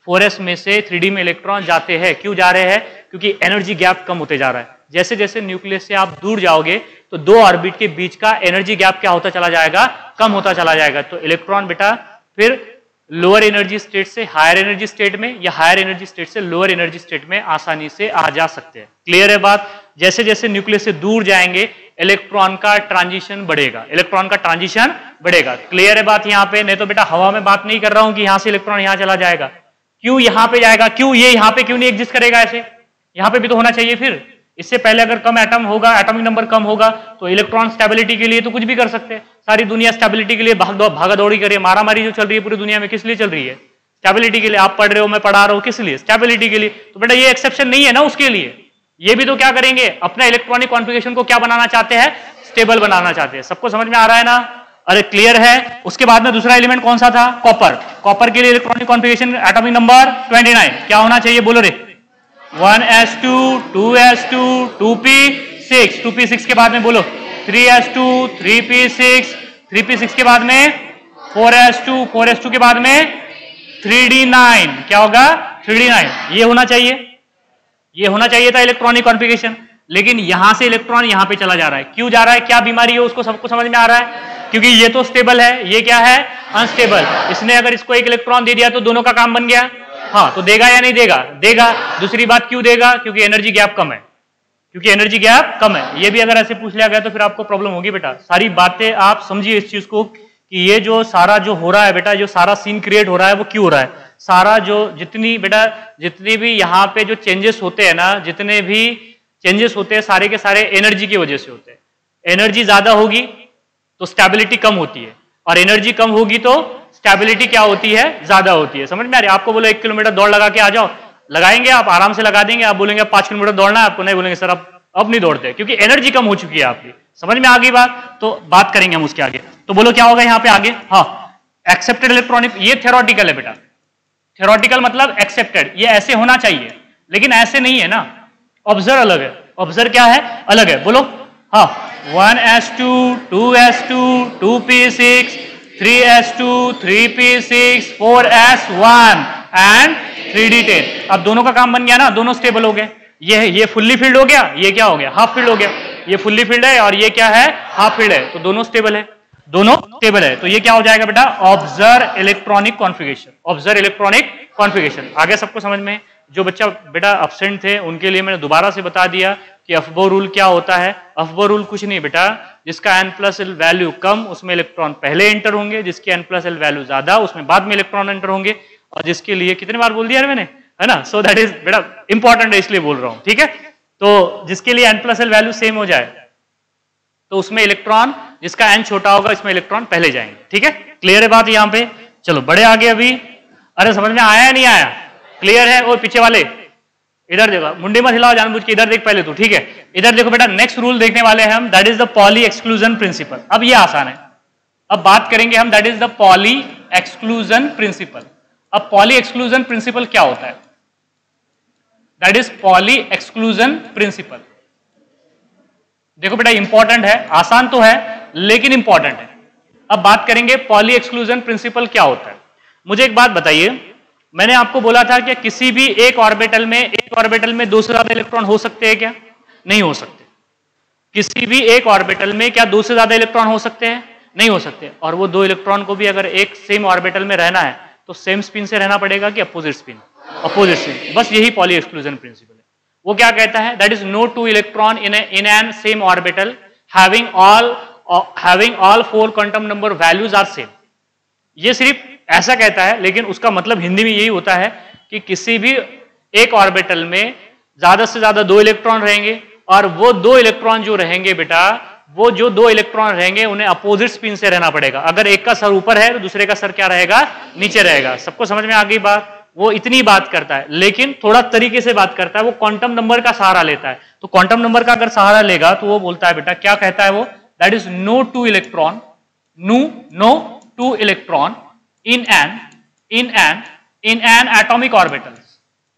4s में से 3d में इलेक्ट्रॉन जाते हैं। क्यों जा रहे हैं? क्योंकि एनर्जी गैप कम होते जा रहा है। जैसे जैसे न्यूक्लियस से आप दूर जाओगे तो दो ऑर्बिट के बीच का एनर्जी गैप क्या होता चला जाएगा? कम होता चला जाएगा। तो इलेक्ट्रॉन बेटा फिर लोअर एनर्जी स्टेट से हायर एनर्जी स्टेट में या हायर एनर्जी स्टेट से लोअर एनर्जी स्टेट में आसानी से आ जा सकते हैं। क्लियर है बात? जैसे जैसे न्यूक्लियस से दूर जाएंगे इलेक्ट्रॉन का ट्रांजिशन बढ़ेगा, इलेक्ट्रॉन का ट्रांजिशन बढ़ेगा। क्लियर है बात यहाँ पे? नहीं तो बेटा हवा में बात नहीं कर रहा हूं कि यहां से इलेक्ट्रॉन यहां चला जाएगा। क्यों यहां पे जाएगा? क्यों ये यहां पे क्यों नहीं एग्जिस्ट करेगा? ऐसे यहां पे भी तो होना चाहिए। फिर इससे पहले अगर कम एटम होगा, एटॉमिक नंबर कम होगा तो इलेक्ट्रॉन स्टेबिलिटी के लिए तो कुछ भी कर सकते हैं। सारी दुनिया स्टेबिलिटी के लिए भागा दौड़ी कर रही है, मारामारी जो चल रही है पूरी दुनिया में किस लिए चल रही है? स्टेबिलिटी के लिए। आप पढ़ रहे हो, मैं पढ़ा रहा हूं, किस लिए? स्टेबिलिटी के लिए। तो बेटा ये एक्सेप्शन नहीं है ना उसके लिए। ये भी तो क्या करेंगे, अपना इलेक्ट्रॉनिक कॉन्फ़िगरेशन को क्या बनाना चाहते हैं? स्टेबल बनाना चाहते हैं। सबको समझ में आ रहा है ना? अरे क्लियर है? उसके बाद में दूसरा एलिमेंट कौन सा था? कॉपर। कॉपर के लिए इलेक्ट्रॉनिक कॉन्फ़िगरेशन एटॉमिक नंबर 29 क्या होना चाहिए? बोलो रे 1s2 2s2 2p6, 2p6 के बाद में बोलो 3s2 3p6, 3p6 के बाद में 4s2, 4s2 के बाद में 3d9 क्या होगा? 3d9। ये होना चाहिए, ये होना चाहिए था इलेक्ट्रॉनिक कॉन्फ़िगरेशन। लेकिन यहां से इलेक्ट्रॉन यहां पे चला जा रहा है। क्यों जा रहा है? क्या बीमारी है उसको सबको समझ में आ रहा है? क्योंकि ये तो स्टेबल है, ये क्या है? अनस्टेबल। इसने अगर इसको एक इलेक्ट्रॉन दे दिया तो दोनों का काम बन गया। हाँ, तो देगा या नहीं देगा? देगा। दूसरी बात क्यों देगा? क्योंकि एनर्जी गैप कम है, क्योंकि एनर्जी गैप कम है। ये भी अगर ऐसे पूछ लिया गया तो फिर आपको प्रॉब्लम होगी बेटा। सारी बातें आप समझिए इस चीज को कि ये जो सारा जो हो रहा है बेटा, जो सारा सीन क्रिएट हो रहा है वो क्यों हो रहा है। सारा जो जितनी बेटा जितनी भी यहाँ पे जो चेंजेस होते हैं ना, जितने भी चेंजेस होते हैं सारे के सारे एनर्जी की वजह से होते हैं। एनर्जी ज्यादा होगी तो स्टेबिलिटी कम होती है, और एनर्जी कम होगी तो स्टेबिलिटी क्या होती है? ज्यादा होती है। समझ में आ रही है? आपको बोलो 1 किलोमीटर दौड़ लगा के आ जाओ, लगाएंगे आप? आराम से लगा देंगे। आप बोलेंगे 5 किलोमीटर दौड़ना है आपको, नहीं बोलेंगे सर अब नहीं दौड़ते, क्योंकि एनर्जी कम हो चुकी है आपकी। समझ में आ गई बात? तो बात करेंगे हम उसके आगे। तो बोलो क्या होगा यहाँ पे आगे? हाँ, एक्सेप्टेड इलेक्ट्रॉनिक, ये थ्योरेटिकल है बेटा, थ्योरेटिकल मतलब एक्सेप्टेड, ये ऐसे होना चाहिए, लेकिन ऐसे नहीं है ना। ऑब्जर्व अलग है, ऑब्जर्व क्या है, अलग है, बोलो। हाँ, 1s2, 2s2, 2p6, 3s2, 3p6, 4s1 and 3d10। अब दोनों का काम बन गया ना, दोनों स्टेबल हो गए। ये फुल्ली फील्ड हो गया, ये क्या हो गया, हाफ फील्ड हो गया। ये फुल्ली फील्ड है और ये क्या है, हाफ फील्ड है, तो दोनों स्टेबल है, दोनों स्टेबल है। तो ये क्या हो जाएगा बेटा, observe electronic configuration, observe electronic configuration. आगे सबको समझ में? जो बच्चा बेटा अब्सेंट थे उनके लिए मैंने दोबारा से बता दिया कि अफबो रूल क्या होता है। अफबो रूल कुछ नहीं बेटा, जिसका n+l वैल्यू कम उसमें इलेक्ट्रॉन पहले एंटर होंगे, जिसकी n+l वैल्यू ज्यादा उसमें बाद में इलेक्ट्रॉन एंटर होंगे, और जिसके लिए कितने बार बोल दिया मैंने, है ना। सो दैट इज बेटा इंपॉर्टेंट है, इसलिए बोल रहा हूं, ठीक है। तो जिसके लिए n+l वैल्यू सेम हो जाए तो उसमें इलेक्ट्रॉन, जिसका n छोटा होगा इसमें इलेक्ट्रॉन पहले जाएंगे, ठीक है। क्लियर है बात यहां पे? चलो बड़े आगे अभी। अरे समझ में आया नहीं आया? क्लियर है? और पीछे वाले इधर देखो, मुंडी मत हिलाओ जानबूझ के, इधर देख पहले तू, ठीक है। इधर देखो बेटा, नेक्स्ट रूल देखने वाले हैं हम, that is the poly exclusion principal. अब ये आसान है, अब बात करेंगे हम, that is the poly exclusion principal. अब पॉली एक्सक्लूजन प्रिंसिपल क्या होता है? That is poly exclusion principal. देखो बेटा इंपॉर्टेंट है, आसान तो है लेकिन इंपॉर्टेंट है। अब बात करेंगे पॉली एक्सक्लूजन प्रिंसिपल क्या होता है। मुझे एक बात बताइए, मैंने आपको बोला था कि किसी भी एक ऑर्बिटल में दो से ज्यादा इलेक्ट्रॉन हो सकते हैं क्या? नहीं हो सकते। किसी भी एक ऑर्बिटल में क्या दो से ज्यादा इलेक्ट्रॉन हो सकते हैं? नहीं हो सकते। और वो दो इलेक्ट्रॉन को भी अगर एक सेम ऑर्बिटल में रहना है तो सेम स्पिन से रहना पड़ेगा कि अपोजिट स्पिन? Opposite spin. बस यही पॉली एक्सक्लूजन प्रिंसिपल है। वो क्या कहता है? That is no two electron in an same orbital having all 4 quantum number values are same. ये सिर्फ ऐसा कहता है, लेकिन उसका मतलब हिंदी में यही होता है कि किसी भी एक ऑर्बिटल में ज्यादा से ज्यादा 2 इलेक्ट्रॉन रहेंगे, और वो 2 इलेक्ट्रॉन जो रहेंगे बेटा, वो जो 2 इलेक्ट्रॉन रहेंगे उन्हें अपोजिट स्पिन से रहना पड़ेगा। अगर एक का सर ऊपर है तो दूसरे का सर क्या रहेगा? नीचे रहेगा। सबको समझ में आ गई बात? वो इतनी बात करता है, लेकिन थोड़ा तरीके से बात करता है। वो क्वांटम नंबर का सहारा लेता है। तो क्वांटम नंबर का अगर सहारा लेगा तो वो बोलता है बेटा, क्या कहता है वो? That is no two electron in an atomic orbital,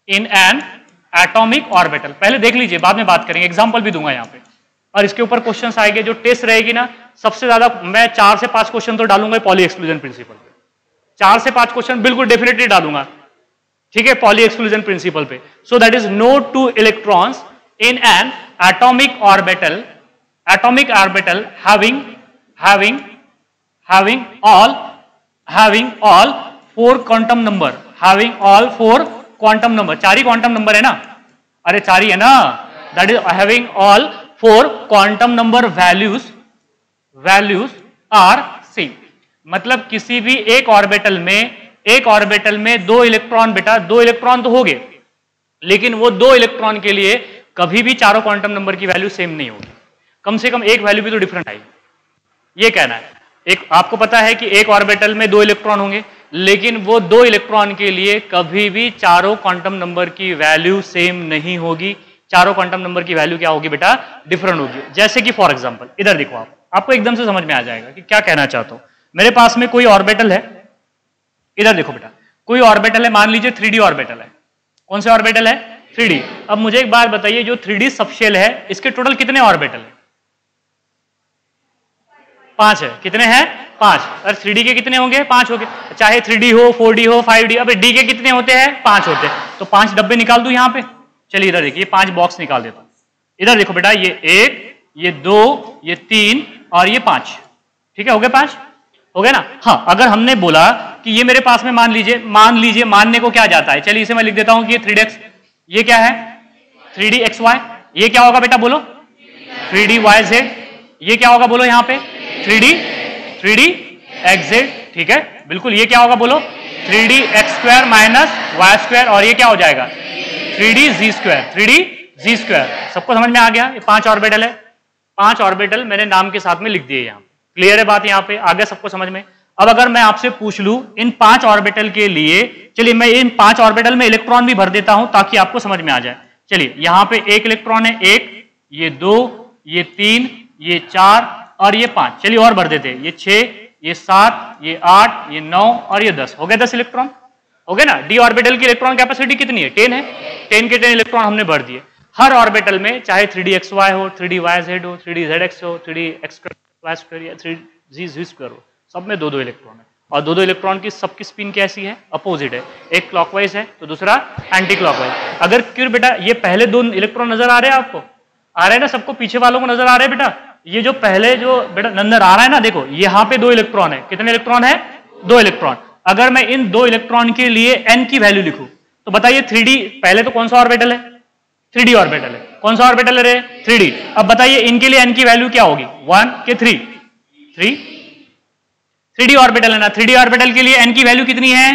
in an atomic orbital। पहले देख लीजिए, बाद में बात करेंगे, एग्जांपल भी दूंगा यहां पे, और इसके ऊपर क्वेश्चंस आएंगे। जो टेस्ट रहेगी ना, सबसे ज्यादा मैं 4 से 5 क्वेश्चन तो डालूंगा पॉली एक्सक्लूजन प्रिंसिपल पे। 4 से 5 क्वेश्चन बिल्कुल डेफिनेटली डालूंगा, ठीक है, पॉली एक्सक्लूजन प्रिंसिपल पे। So that is no two electrons in an atomic orbital having all 4 quantum number, having all 4 quantum number। 4 he quantum number है ना? अरे 4 ही है ना? That is having all 4 quantum number values are same। मतलब किसी भी एक ऑर्बिटल में 2 इलेक्ट्रॉन बेटा, 2 इलेक्ट्रॉन तो हो गए, लेकिन वो 2 इलेक्ट्रॉन के लिए कभी भी चारों क्वांटम नंबर की वैल्यू सेम नहीं होगी। कम से कम एक वैल्यू भी तो डिफरेंट आएगी, ये कहना है। एक आपको पता है कि एक ऑर्बिटल में 2 इलेक्ट्रॉन होंगे, लेकिन वो 2 इलेक्ट्रॉन के लिए कभी भी चारों क्वांटम नंबर की वैल्यू सेम नहीं होगी। चारों क्वांटम नंबर की वैल्यू क्या होगी बेटा? डिफरेंट होगी। जैसे कि फॉर एग्जांपल इधर देखो, आपको एकदम से समझ में आ जाएगा कि क्या कहना चाहता हूं। मेरे पास में कोई ऑर्बिटल है, इधर देखो बेटा, कोई ऑर्बिटल है, मान लीजिए 3D ऑर्बिटल है। कौन से ऑर्बिटल है? 3D। अब मुझे एक बात बताइए, जो 3D सबशेल है इसके टोटल कितने ऑर्बिटल है? 5 है। कितने हैं? 5। और 3D के कितने होंगे? 5 होंगे। चाहे 3D हो, 4D हो, 5D। अब D के कितने होते हैं? 5 होते हैं। तो 5 डब्बे निकाल दूं यहां पे? चलिए इधर देखिए, 5 बॉक्स निकाल देता हूं। इधर देखो बेटा, ये 1, ये 2, ये 3 और ये 5। ठीक है, हो गए 5? हो गए ना? हाँ, अगर हमने बोला कि ये मेरे पास में मान लीजिए मानने को क्या जाता है, चलिए इसे मैं लिख देता हूं कि ये 3D, ये क्या है? 3DXY। ये क्या होगा बेटा बोलो? 3DYZ। ये क्या होगा बोलो यहां पे? 3DXZ। ठीक है, बिल्कुल। ये क्या होगा बोलो? 3DX² minus Y²। और ये क्या हो जाएगा? 3DZ²। सबको समझ में आ गया? ये 5 ऑर्बिटल है। 5 ऑर्बिटल मैंने नाम के साथ में लिख दिए यहां। क्लियर है बात यहां पे? आगे सबको समझ में? अब अगर मैं आपसे पूछ लूं इन 5 ऑर्बिटल के लिए, चलिए मैं इन 5 ऑर्बिटल में इलेक्ट्रॉन भी भर देता हूं ताकि आपको समझ में आ जाए। चलिए यहां पे 1 इलेक्ट्रॉन है, 1, ये 2, ये 3, ये 4 और ये 5। चलिए और भर देते हैं, ये 6, ये 7, ये 8, ये 9 और ये 10। हो गए 10 इलेक्ट्रॉन। हो गया ना। डी ऑर्बिटल की इलेक्ट्रॉन कैपेसिटी कितनी है? 10 है। 10 के 10 इलेक्ट्रॉन हमने भर दिए। हर ऑर्बिटल में चाहे 3dxy हो, 3dyz हो, 3dzx हो, 3d(x²y²) या 3z(z²) हो, सब में 2-2 इलेक्ट्रॉन है। और 2-2 इलेक्ट्रॉन की सबकी स्पिन कैसी है? अपोजिट है। एक क्लॉकवाइज है तो दूसरा एंटी क्लॉकवाइज। अगर क्यों बेटा ये पहले 2 इलेक्ट्रॉन नजर आ रहे हैं आपको? आ रहे हैं ना सबको? पीछे वालों को नजर आ रहे हैं बेटा? ये जो पहले जो बेटा नंबर आ रहा है ना, देखो यहाँ पे 2 इलेक्ट्रॉन है। कितने इलेक्ट्रॉन है? 2 इलेक्ट्रॉन। अगर मैं इन 2 इलेक्ट्रॉन के लिए n की वैल्यू लिखूं तो बताइए 3d, पहले तो कौन सा ऑर्बिटल है? 3d ऑर्बिटल है। कौन सा ऑर्बिटल है रे? 3d। अब बताइए इनके लिए n की वैल्यू क्या होगी? 1 के 3? 3d ऑर्बिटल है ना। 3d ऑर्बिटल के लिए n की वैल्यू कितनी है?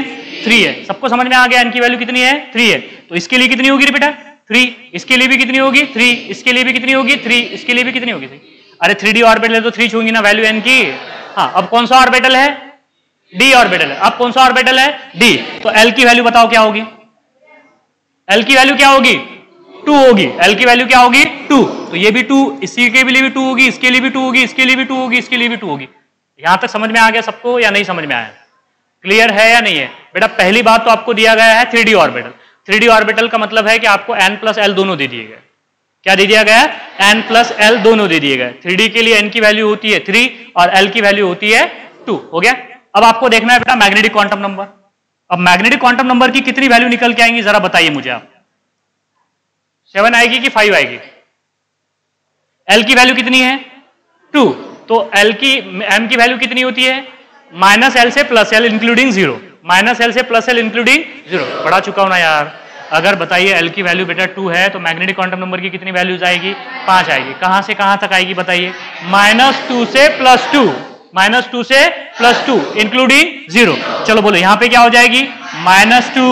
3 है। सबको समझ में आ गया n की वैल्यू कितनी है? 3 है। तो इसके लिए कितनी होगी रे बेटा? 3। इसके लिए भी कितनी होगी? 3। इसके लिए भी कितनी होगी? 3। इसके लिए भी कितनी होगी? 3। अरे 3d ऑर्बिटल है तो 3 छूंगी ना वैल्यू n की। हाँ, अब कौन सा ऑर्बिटल है? d ऑर्बिटल है। अब कौन सा ऑर्बिटल है? d। तो l की वैल्यू बताओ क्या होगी? l की वैल्यू क्या होगी? 2 होगी। l की वैल्यू क्या होगी? 2। तो ये भी 2, इसी के लिए भी 2 होगी, इसके लिए भी 2 होगी, इसके लिए भी 2 होगी, इसके लिए भी 2 होगी। यहां तक समझ में आ गया सबको या नहीं समझ में आया? क्लियर है या नहीं है? बेटा पहली बात तो आपको दिया गया है 3d ऑर्बिटल। 3d ऑर्बिटल का मतलब है कि आपको n प्लस l दोनों दे दिए गए। क्या दे दिया गया? n प्लस l दोनों दे दिए गए। 3d के लिए n की वैल्यू होती है 3 और l की वैल्यू होती है 2। हो गया। अब आपको देखना है बेटा मैग्नेटिक क्वांटम नंबर। अब मैग्नेटिक क्वांटम नंबर की कितनी वैल्यू निकल के आएंगी जरा बताइए मुझे आप? 7 आएगी कि 5 आएगी? l की वैल्यू कितनी है? 2। तो l की m की वैल्यू कितनी होती है? -l से +l इंक्लूडिंग 0। -l से +l इंक्लूडिंग 0। पढ़ा चुका हूं ना यार। अगर बताइए l की वैल्यू बेटा 2 है तो मैग्नेटिक क्वांटम नंबर की कितनी वैल्यूज आएगी? 5 आएगी। कहां से कहां तक आएगी बताइए? -2 से +2, -2 से +2 इंक्लूडिंग 0। चलो बोलो यहां पे क्या हो जाएगी? -2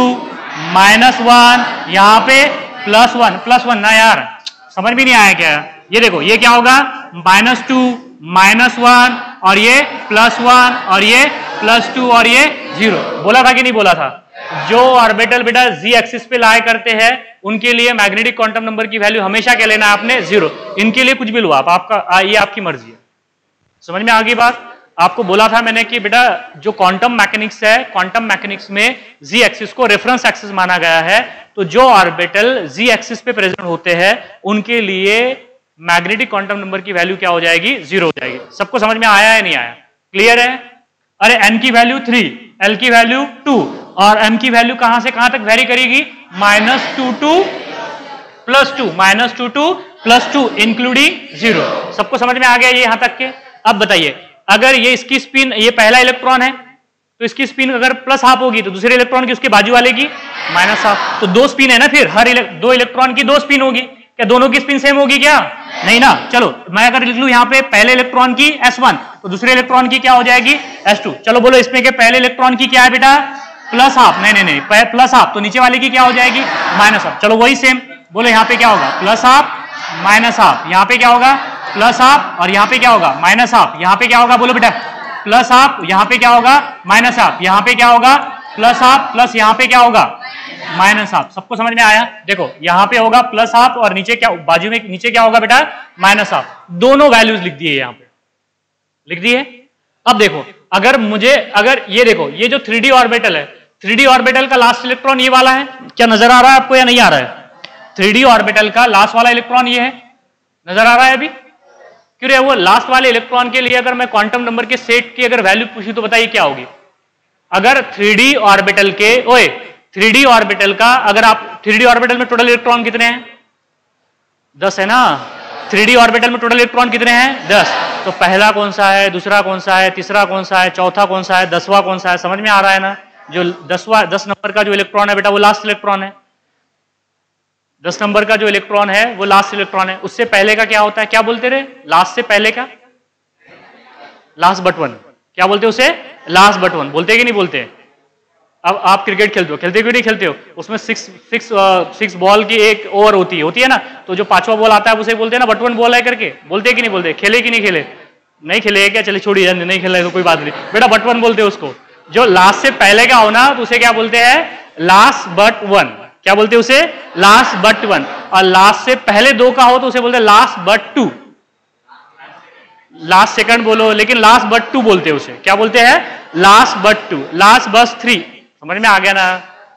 -1, यहां पे +1 ना यार, समझ में नहीं आया क्या? ये देखो ये क्या होगा? -2 -1 और ये +1 और ये +2 और ये 0। बोला था कि नहीं बोला था? जो ऑर्बिटल बेटा z एक्सिस पे लाया करते हैं उनके लिए मैग्नेटिक क्वांटम नंबर की वैल्यू हमेशा क्या लेना है आपने? 0। इनके लिए कुछ भी लो आप, आपका ये आपकी मर्जी है। समझ में आ गई बात? आपको बोला था मैंने कि बेटा जो क्वांटम मैकेनिक्स है, क्वांटम मैकेनिक्स में z एक्सिस को रेफरेंस एक्सिस माना गया है। तो जो ऑर्बिटल z एक्सिस पे प्रेजेंट होते हैं उनके लिए मैग्नेटिक क्वांटम नंबर की वैल्यू क्या हो जाएगी? 0 हो जाएगी। सबको समझ में आया है नहीं आया? क्लियर है? अरे n की वैल्यू 3, l की वैल्यू 2 और m की वैल्यू कहां से कहां तक वेरी करेगी? -2 to +2, -2 to +2 इंक्लूडिंग 0। सबको समझ में आ गया ये यहां तक के? अब बताइए अगर ये इसकी स्पिन, ये पहला इलेक्ट्रॉन है तो इसकी स्पिन अगर +½ होगी तो दूसरे इलेक्ट्रॉन की उसके बाजू वाले की -½ तो 2 स्पिन है ना। फिर हर 2 इलेक्ट्रॉन की 2 स्पिन होगी। क्या दोनों की स्पिन सेम होगी क्या? नहीं ना। चलो मैं अगर लिख लूं यहां पे पहले इलेक्ट्रॉन की S1 तो दूसरे इलेक्ट्रॉन की क्या हो जाएगी? S2। चलो बोलो इसमें के पहले इलेक्ट्रॉन की क्या है बेटा? +½ नहीं +½ तो नीचे वाले की क्या हो जाएगी? -½ चलो वही सेम बोलो यहाँ पे क्या होगा? +½ -½ यहाँ पे क्या होगा? +½ और यहाँ पे क्या होगा? -½ यहाँ पे क्या होगा? बोलो बेटा +½ यहाँ पे क्या होगा? -½ यहाँ पे क्या होगा? +½ प्लस यहाँ पे क्या होगा? -½ सबको समझ में आया? देखो यहाँ पे होगा +½ और नीचे क्या, बाजू में नीचे क्या होगा बेटा? -½ दोनों वैल्यूज लिख दिए यहाँ पे, लिख दिए। अब देखो अगर ये देखो ये जो 3d ऑर्बिटल है, 3d ऑर्बिटल का लास्ट इलेक्ट्रॉन ये वाला है। क्या नजर आ रहा है आपको या नहीं आ रहा है? 3d ऑर्बिटल का लास्ट वाला इलेक्ट्रॉन ये है, नजर आ रहा है अभी? क्यों रे? वो लास्ट वाले इलेक्ट्रॉन के लिए अगर मैं क्वांटम नंबर के सेट की अगर वैल्यू पूछूं तो बताइए क्या होगी? अगर 3d ऑर्बिटल के 3d ऑर्बिटल का अगर आप 3d ऑर्बिटल में टोटल इलेक्ट्रॉन कितने हैं? 10 है ना। 3d ऑर्बिटल में टोटल इलेक्ट्रॉन कितने हैं? 10। तो पहला कौन सा है, दूसरा कौन सा है, तीसरा कौन सा है, चौथा कौन सा है, 10वां कौन सा है? समझ में आ रहा है ना? जो 10 नंबर का जो इलेक्ट्रॉन है बेटा वो लास्ट इलेक्ट्रॉन है। 10 नंबर का जो इलेक्ट्रॉन है वो लास्ट इलेक्ट्रॉन है। उससे पहले का क्या होता है? क्या बोलते रहे? लास्ट से पहले का लास्ट बट वन। क्या बोलते हैं उसे? Last but one. बोलते कि नहीं बोलते? अब आप क्रिकेट खेलते हो, खेलते क्यों नहीं खेलते हो? उसमें सिक्स बॉल की एक ओवर होती है ना। तो जो 5वां बॉल आता है उसे बोलते हैं ना बट वन बॉल है करके। बोलते कि नहीं बोलते? खेले कि नहीं खेले? नहीं खेले क्या? चलिए छोड़िए, नहीं खेला तो कोई बात नहीं बेटा, बट वन बोलते हैं उसको। जो लास्ट से पहले का हो ना तो उसे क्या बोलते हैं? Last but one. क्या बोलते हैं उसे? Last but one. और लास्ट से पहले 2 का हो तो उसे बोलते हैं लास्ट बट 2। लास्ट सेकंड बोलो लेकिन लास्ट बट 2 बोलते हैं उसे। क्या बोलते हैं? लास्ट बट 2, लास्ट बस 3। समझ में आ गया ना?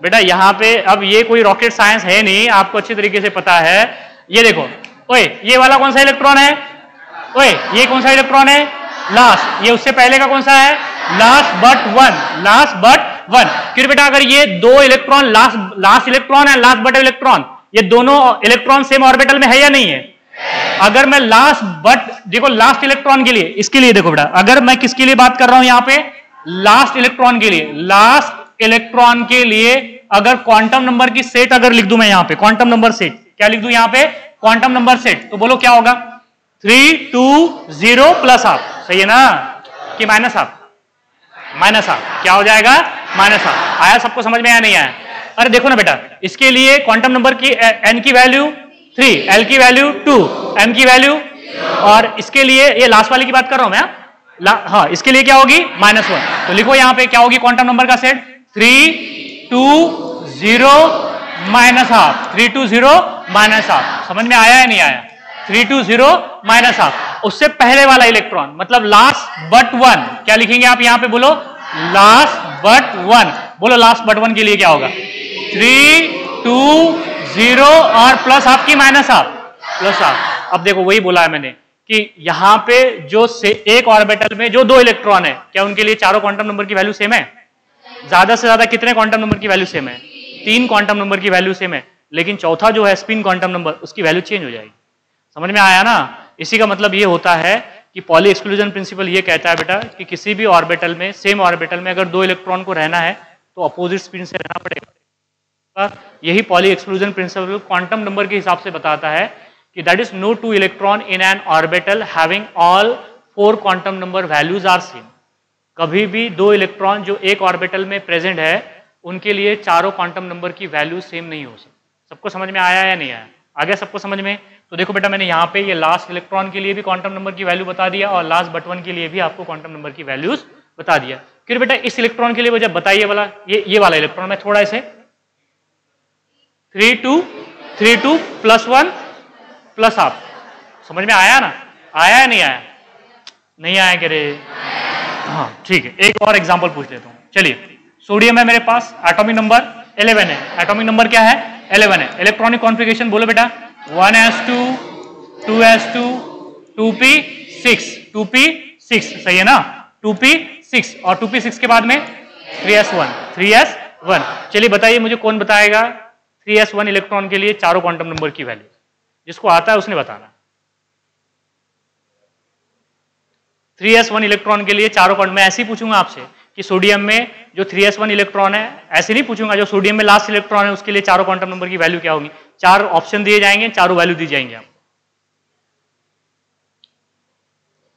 बेटा यहाँ पे अब ये कोई रॉकेट साइंस है नहीं, आपको अच्छी तरीके से पता है। ये देखो, ओए ये वाला कौन सा इलेक्ट्रॉन है, ओए ये कौन सा इलेक्ट्रॉन है, लास्ट। ये उससे पहले का कौन सा है, last but one, last but one. फिर बेटा अगर ये दो इलेक्ट्रॉन लास्ट इलेक्ट्रॉन है, लास्ट बट इलेक्ट्रॉन, ये दोनों इलेक्ट्रॉन सेम ऑर्बिटल में है या नहीं है? अगर मैं लास्ट बट, देखो लास्ट इलेक्ट्रॉन के लिए, इसके लिए देखो बेटा, अगर मैं किसके लिए बात कर रहा हूं यहां पे, लास्ट इलेक्ट्रॉन के लिए, लास्ट इलेक्ट्रॉन के लिए अगर क्वांटम नंबर की सेट अगर लिख दूं मैं यहां पे, क्वांटम नंबर सेट, क्या लिख दूं यहां पे, क्वांटम नंबर सेट, तो बोलो क्या होगा, 3 2 0 प्लस हाफ, सही है ना, कि माइनस हाफ, माइनस हाफ, क्या हो जाएगा, माइनस हाफ। आया सबको समझ में, आया नहीं आया? अरे देखो ना बेटा, इसके लिए क्वांटम नंबर की एन की वैल्यू 3, एल की वैल्यू 2, एम की वैल्यू, और इसके लिए ये लास्ट वाले की बात कर रहा हूं मैं, हाँ इसके लिए क्या होगी, -1। तो लिखो यहां पे क्या होगी क्वांटम नंबर का set, 3 2 0 minus half, 3 2 0 minus half. समझ में आया है नहीं आया? 3 2 0 माइनस हाफ। उससे पहले वाला इलेक्ट्रॉन मतलब लास्ट बट वन, क्या लिखेंगे आप यहां पे, बोलो लास्ट बट वन, बोलो लास्ट बट वन के लिए क्या होगा, 3 2 0 और प्लस हाफ की माइनस हाफ, प्लस हाफ। अब देखो वही बोला है मैंने कि यहां पे जो एक ऑर्बिटल में जो दो इलेक्ट्रॉन है, क्या उनके लिए चारों क्वांटम नंबर की वैल्यू सेम है? ज्यादा से ज्यादा कितने क्वांटम नंबर की वैल्यू सेम है? 3 क्वांटम नंबर की वैल्यू सेम है, लेकिन चौथा जो है स्पिन क्वांटम नंबर, उसकी वैल्यू चेंज हो जाएगी। समझ में आया ना? इसी का मतलब ये होता है कि पॉली एक्सक्लूजन प्रिंसिपल ये कहता है बेटा कि किसी भी ऑर्बिटल में, सेम ऑर्बिटल में अगर दो इलेक्ट्रॉन को रहना है तो अपोजिट स्पिन से रहना पड़ेगा। यही Pauli exclusion principle quantum number के हिसाब से बताता है कि that is no two electron in an orbital having all 4 quantum number values are same. कभी भी दो इलेक्ट्रॉन जो एक ऑर्बिटल में प्रेजेंट है उनके लिए चारों क्वांटम नंबर की वैल्यू सेम नहीं हो सकती। सबको समझ में आया या नहीं आया? आ गया सबको समझ में? तो देखो बेटा मैंने यहाँ पे ये लास्ट इलेक्ट्रॉन के लिए भी क्वांटम नंबर की वैल्यू बता दिया और लास्ट बट वन के लिए भी आपको क्वांटम नंबर की वैल्यूज बता दिया। फिर बेटा इस इलेक्ट्रॉन के लिए जब बताइए वाला ये वाला इलेक्ट्रॉन मैं थोड़ा इसे 3 2 प्लस 1 प्लस हाफ। समझ में आया ना? आया या नहीं आया? नहीं आया कह रहे? हाँ ठीक है, एक और एग्जांपल पूछ लेता हूँ। चलिए सोडियम है मेरे पास, एटॉमिक नंबर 11 है। एटॉमिक नंबर क्या है? 11 है। इलेक्ट्रॉनिक कॉन्फ़िगरेशन बोलो बेटा, 1s2 2s2 2p6 2p6, सही है ना? 2p6 और 2p6 के बाद में 3s1। चलिए बताइए मुझे कौन बताएगा 3s1 इलेक्ट्रॉन के लिए चारों क्वांटम नंबर की वैल्यू? जिसको आता है उसने बताना। 3s1 इलेक्ट्रॉन के लिए चारों क्वांटम, मैं ऐसे ही पूछूंगा आपसे कि सोडियम में जो 3s1 इलेक्ट्रॉन है, ऐसे नहीं पूछूंगा जो सोडियम में लास्ट इलेक्ट्रॉन है उसके लिए चारों क्वांटम नंबर की वैल्यू क्या होगी। 4 ऑप्शन दिए जाएंगे, चारों वैल्यू दी जाएंगे आपको।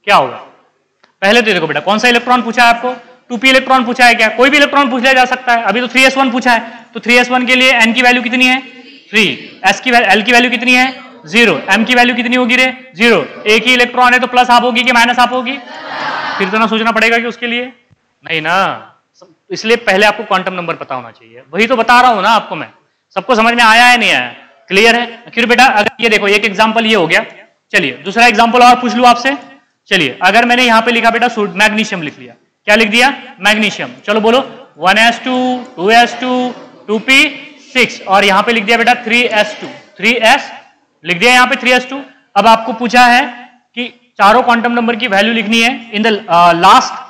क्या होगा? पहले तो देखो बेटा कौन सा इलेक्ट्रॉन पूछा है आपको? 2p इलेक्ट्रॉन पूछा है क्या? कोई भी इलेक्ट्रॉन पूछ लिया जा सकता है। अभी तो 3s1 पूछा है, तो 3s1 के लिए n की वैल्यू कितनी है? 3, l की वैल्यू कितनी है? 0, m की वैल्यू कितनी होगी रे? 0। एक ही इलेक्ट्रॉन है तो प्लस हाफ होगी कि माइनस हाफ होगी? फिर तो ना सोचना पड़ेगा कि उसके लिए, नहीं ना, इसलिए पहले आपको क्वांटम नंबर पता होना चाहिए। वही तो बता रहा हूं ना आपको मैं। सबको समझ में आया है नहीं आया? क्लियर है? फिर बेटा अगर ये देखो एक एग्जांपल ये हो गया। चलिए दूसरा एग्जांपल और पूछ लूं आपसे। चलिए अगर मैंने यहां पे लिखा बेटा मैग्नीशियम लिख लिया, क्या लिख दिया? मैग्नीशियम। चलो बोलो 1s2 2s2 2p6 और यहां पे लिख दिया बेटा 3s2 3s लिख दिया यहां पे 3s2। अब आपको पूछा है कि चारों क्वांटम नंबर की वैल्यू लिखनी है in the last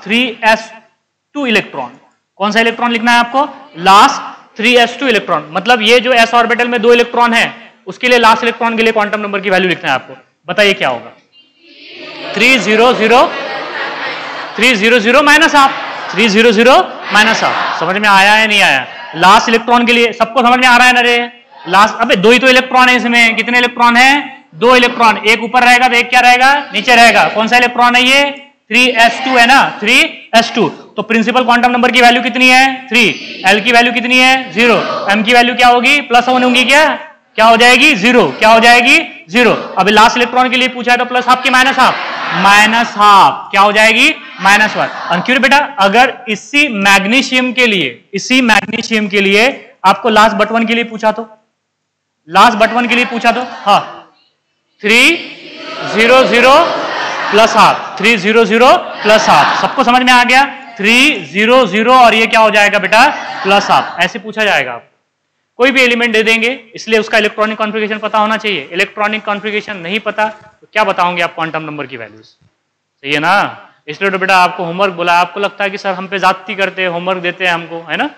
3s2 electron. कौन सा इलेक्ट्रॉन लिखना है आपको? Last 3s2 electron. मतलब ये जो s ऑर्बिटल में दो इलेक्ट्रॉन है उसके लिए लास्ट इलेक्ट्रॉन के लिए क्वांटम नंबर की वैल्यू लिखना है आपको। बताइए क्या होगा? 300 माइनस हाफ, 300 माइनस हाफ। समझ में आया है नहीं आया? लास्ट इलेक्ट्रॉन के लिए सबको समझ में आ रहा है ना रे? लास्ट, अबे दो ही तो इलेक्ट्रॉन है इसमें। कितने इलेक्ट्रॉन है? 2 इलेक्ट्रॉन, एक ऊपर रहेगा तो एक क्या रहेगा? नीचे रहेगा। कौन सा इलेक्ट्रॉन है ये? 3s2 है ना, 3s2। तो प्रिंसिपल क्वांटम नंबर की वैल्यू कितनी है? 3। l की वैल्यू कितनी है? 0। m की वैल्यू क्या होगी? +1 होगी। क्या हो जाएगी? 0। क्या हो जाएगी? 0। अभी लास्ट इलेक्ट्रॉन के लिए पूछा है तो प्लस हाफ की माइनस हाफ? Minus half. क्या हो जाएगी? -1। और क्यों बेटा अगर इसी मैग्नीशियम के लिए आपको लास्ट बट वन के लिए पूछा तो, हाँ 300 प्लस हाफ, 300 प्लस हाफ। सबको समझ में आ गया? 3 0 0 और ये क्या हो जाएगा बेटा प्लस हाफ, ऐसे पूछा जाएगा। आप कोई भी एलिमेंट दे देंगे, इसलिए उसका इलेक्ट्रॉनिक कॉन्फ़िगरेशन पता होना चाहिए। इलेक्ट्रॉनिक कॉन्फ़िगरेशन नहीं पता तो क्या बताओगे आप क्वांटम नंबर की वैल्यूज, सही है ना। इसलिए तो बेटा आपको होमवर्क बोला, आपको लगता है कि सर हम पे जाती करते हैं, होमवर्क देते हैं हमको, है ना,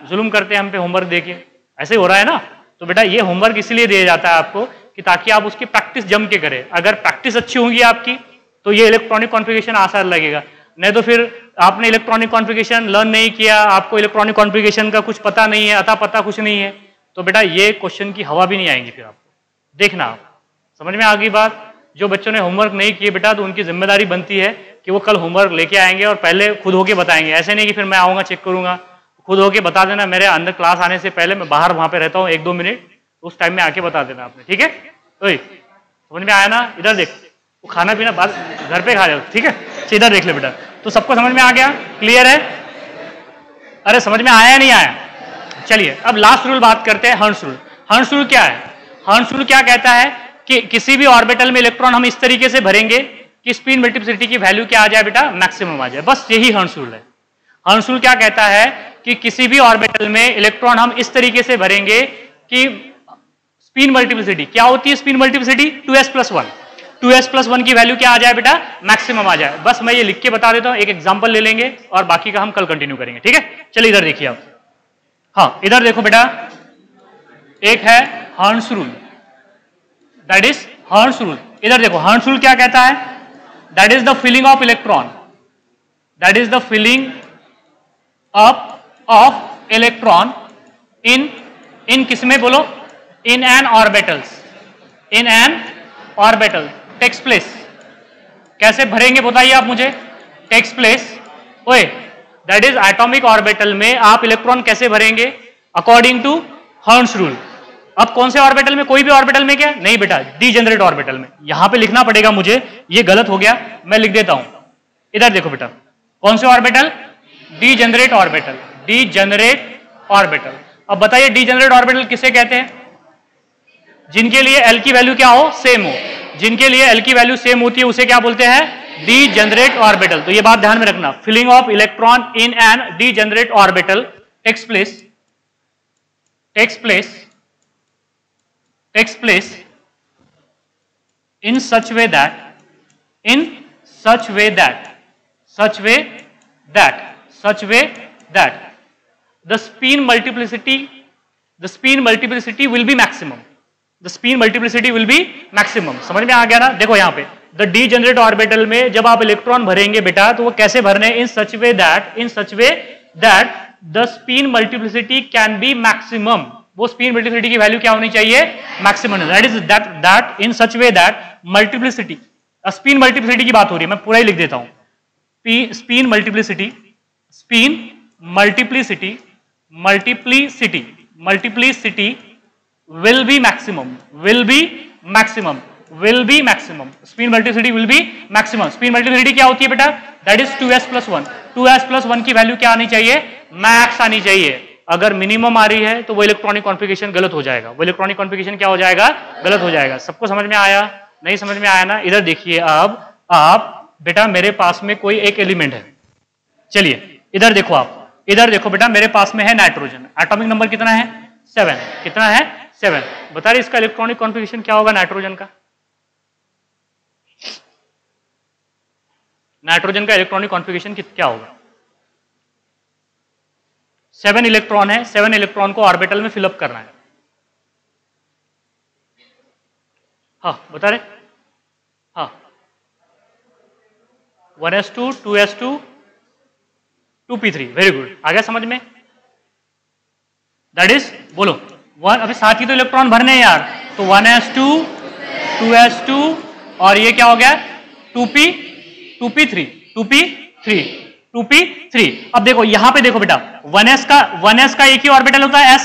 जुल्म करते हैं हम पे होमवर्क देके, ऐसे हो रहा है ना। तो बेटा ये होमवर्क इसलिए दिया जाता है आपको कि ताकि आप उसकी प्रैक्टिस जम के करें। अगर प्रैक्टिस अच्छी होगी आपकी तो ये इलेक्ट्रॉनिक कॉन्फ़िगरेशन आसान लगेगा, नहीं तो फिर आपने इलेक्ट्रॉनिक कॉन्फ़िगरेशन लर्न नहीं किया, आपको इलेक्ट्रॉनिक कॉन्फ़िगरेशन का कुछ पता नहीं है, अता पता कुछ नहीं है, तो बेटा ये क्वेश्चन की हवा भी नहीं आएंगी फिर आपको। देखना आप, समझ में आ गई बात। जो बच्चों ने होमवर्क नहीं किए बेटा तो उनकी जिम्मेदारी बनती है कि वो कल होमवर्क लेके आएंगे और पहले खुद होके बताएंगे। ऐसे नहीं कि फिर मैं आऊँगा चेक करूँगा, खुद होके बता देना। मेरे अंदर क्लास आने से पहले मैं बाहर वहाँ पे रहता हूँ 1-2 मिनट, उस टाइम में आके बता देना आपने, ठीक है। ओए समझ में आया ना, इधर देख, वो खाना पीना बाद घर पे खा जाओ, ठीक है। इधर देख ले बेटा, तो सबको समझ में आ गया, क्लियर है। अरे समझ में आया नहीं आया, चलिए अब लास्ट रूल बात करते हैं, हर्ट्ज रूल। हर्ट्ज रूल क्या है? हर्ट्ज रूल क्या कहता है कि किसी भी ऑर्बिटल में इलेक्ट्रॉन हम इस तरीके से भरेंगे कि स्पिन मल्टीप्लिसिटी की वैल्यू क्या आ जाए बेटा, मैक्सिमम आ जाए, बस यही हर्ट्ज रूल है। हर्ट्ज रूल क्या कहता है कि किसी भी ऑर्बिटल में इलेक्ट्रॉन हम इस तरीके से भरेंगे कि स्पिन मल्टीप्लिसिटी क्या होती है, स्पिन मल्टीप्लिसिटी 2s+1, 2s+1 की वैल्यू क्या आ जाए बेटा, मैक्सिमम आ जाए। बस मैं ये लिख के बता देता हूं, एक एग्जांपल ले लेंगे और बाकी का हम कल कंटिन्यू करेंगे, ठीक है। चलिए इधर देखिए आप, हाँ इधर देखो बेटा, एक है Hertz rule, that is Hertz rule. इधर देखो हर्ट्ज रूल क्या कहता है, that is the filling of electron, that is the filling up of electron in किसमें बोलो, in an orbitals, in an orbital takes place. कैसे भरेंगे बताइए आप मुझे, टेक्स प्लेस, ओए दैट इज एटॉमिक ऑर्बिटल में आप इलेक्ट्रॉन कैसे भरेंगे, अकॉर्डिंग टू हर्ट्ज रूल। अब कौन से ऑर्बिटल में, कोई भी ऑर्बिटल में क्या, नहीं बेटा डीजेनरेट ऑर्बिटल में। यहां पे लिखना पड़ेगा मुझे, ये गलत हो गया, मैं लिख देता हूं। इधर देखो बेटा, कौन से orbital, degenerate orbital, degenerate orbital. अब बताइए डीजेनरेट ऑर्बिटल किसे कहते हैं, जिनके लिए एल की वैल्यू क्या हो, सेम हो। जिनके लिए एल की वैल्यू सेम होती है उसे क्या बोलते हैं, डीजेनरेट ऑर्बिटल। तो ये बात ध्यान में रखना, filling of electron in an degenerate orbital takes place in such way that the spin multiplicity will be maximum, the spin multiplicity will be maximum। समझ में आ गया ना। देखो यहाँ पे द डीजेनरेट ऑर्बिटल में जब आप इलेक्ट्रॉन भरेंगे बेटा तो वो कैसे भरने, in such way that the spin multiplicity can be maximum. वो स्पिन मल्टीप्लिसिटी की वैल्यू क्या होनी चाहिए, maximum. That is that in such way that multiplicity, spin multiplicity की बात हो रही है, मैं पूरा ही लिख देता हूं, spin multiplicity will be maximum, spin multiplicity will be maximum। Spin multiplicity क्या होती है बेटा, दैट इज 2s+1, 2s+1 की वैल्यू क्या आनी चाहिए, मैक्स आनी चाहिए। अगर मिनिमम आ रही है तो वो इलेक्ट्रॉनिक कॉन्फ़िगरेशन गलत हो जाएगा, वो इलेक्ट्रॉनिक कॉन्फ़िगरेशन क्या हो जाएगा, गलत हो जाएगा। सबको समझ में आया, नहीं समझ में आया ना। इधर देखिए अब आप बेटा, मेरे पास में कोई एक एलिमेंट है, चलिए इधर देखो आप, इधर देखो बेटा, मेरे पास में है नाइट्रोजन, एटॉमिक नंबर कितना है, 7, कितना है 7। बता रहे इसका इलेक्ट्रॉनिक कॉन्फ़िगरेशन क्या होगा नाइट्रोजन का, नाइट्रोजन का इलेक्ट्रॉनिक कॉन्फ़िगरेशन क्या होगा। 7 इलेक्ट्रॉन है, 7 इलेक्ट्रॉन को ऑर्बिटल में फिलअप करना है। हाँ बता रहे, हाँ 1s2 2s2 2p3, very good, आ गया समझ में। दैट इज बोलो 1, अभी साथ ही तो इलेक्ट्रॉन भरने हैं यार, तो 1s2 2s2 और ये क्या हो गया 2p3 अब देखो यहां पे देखो बेटा, 1s का एक ही ऑर्बिटल होता है s,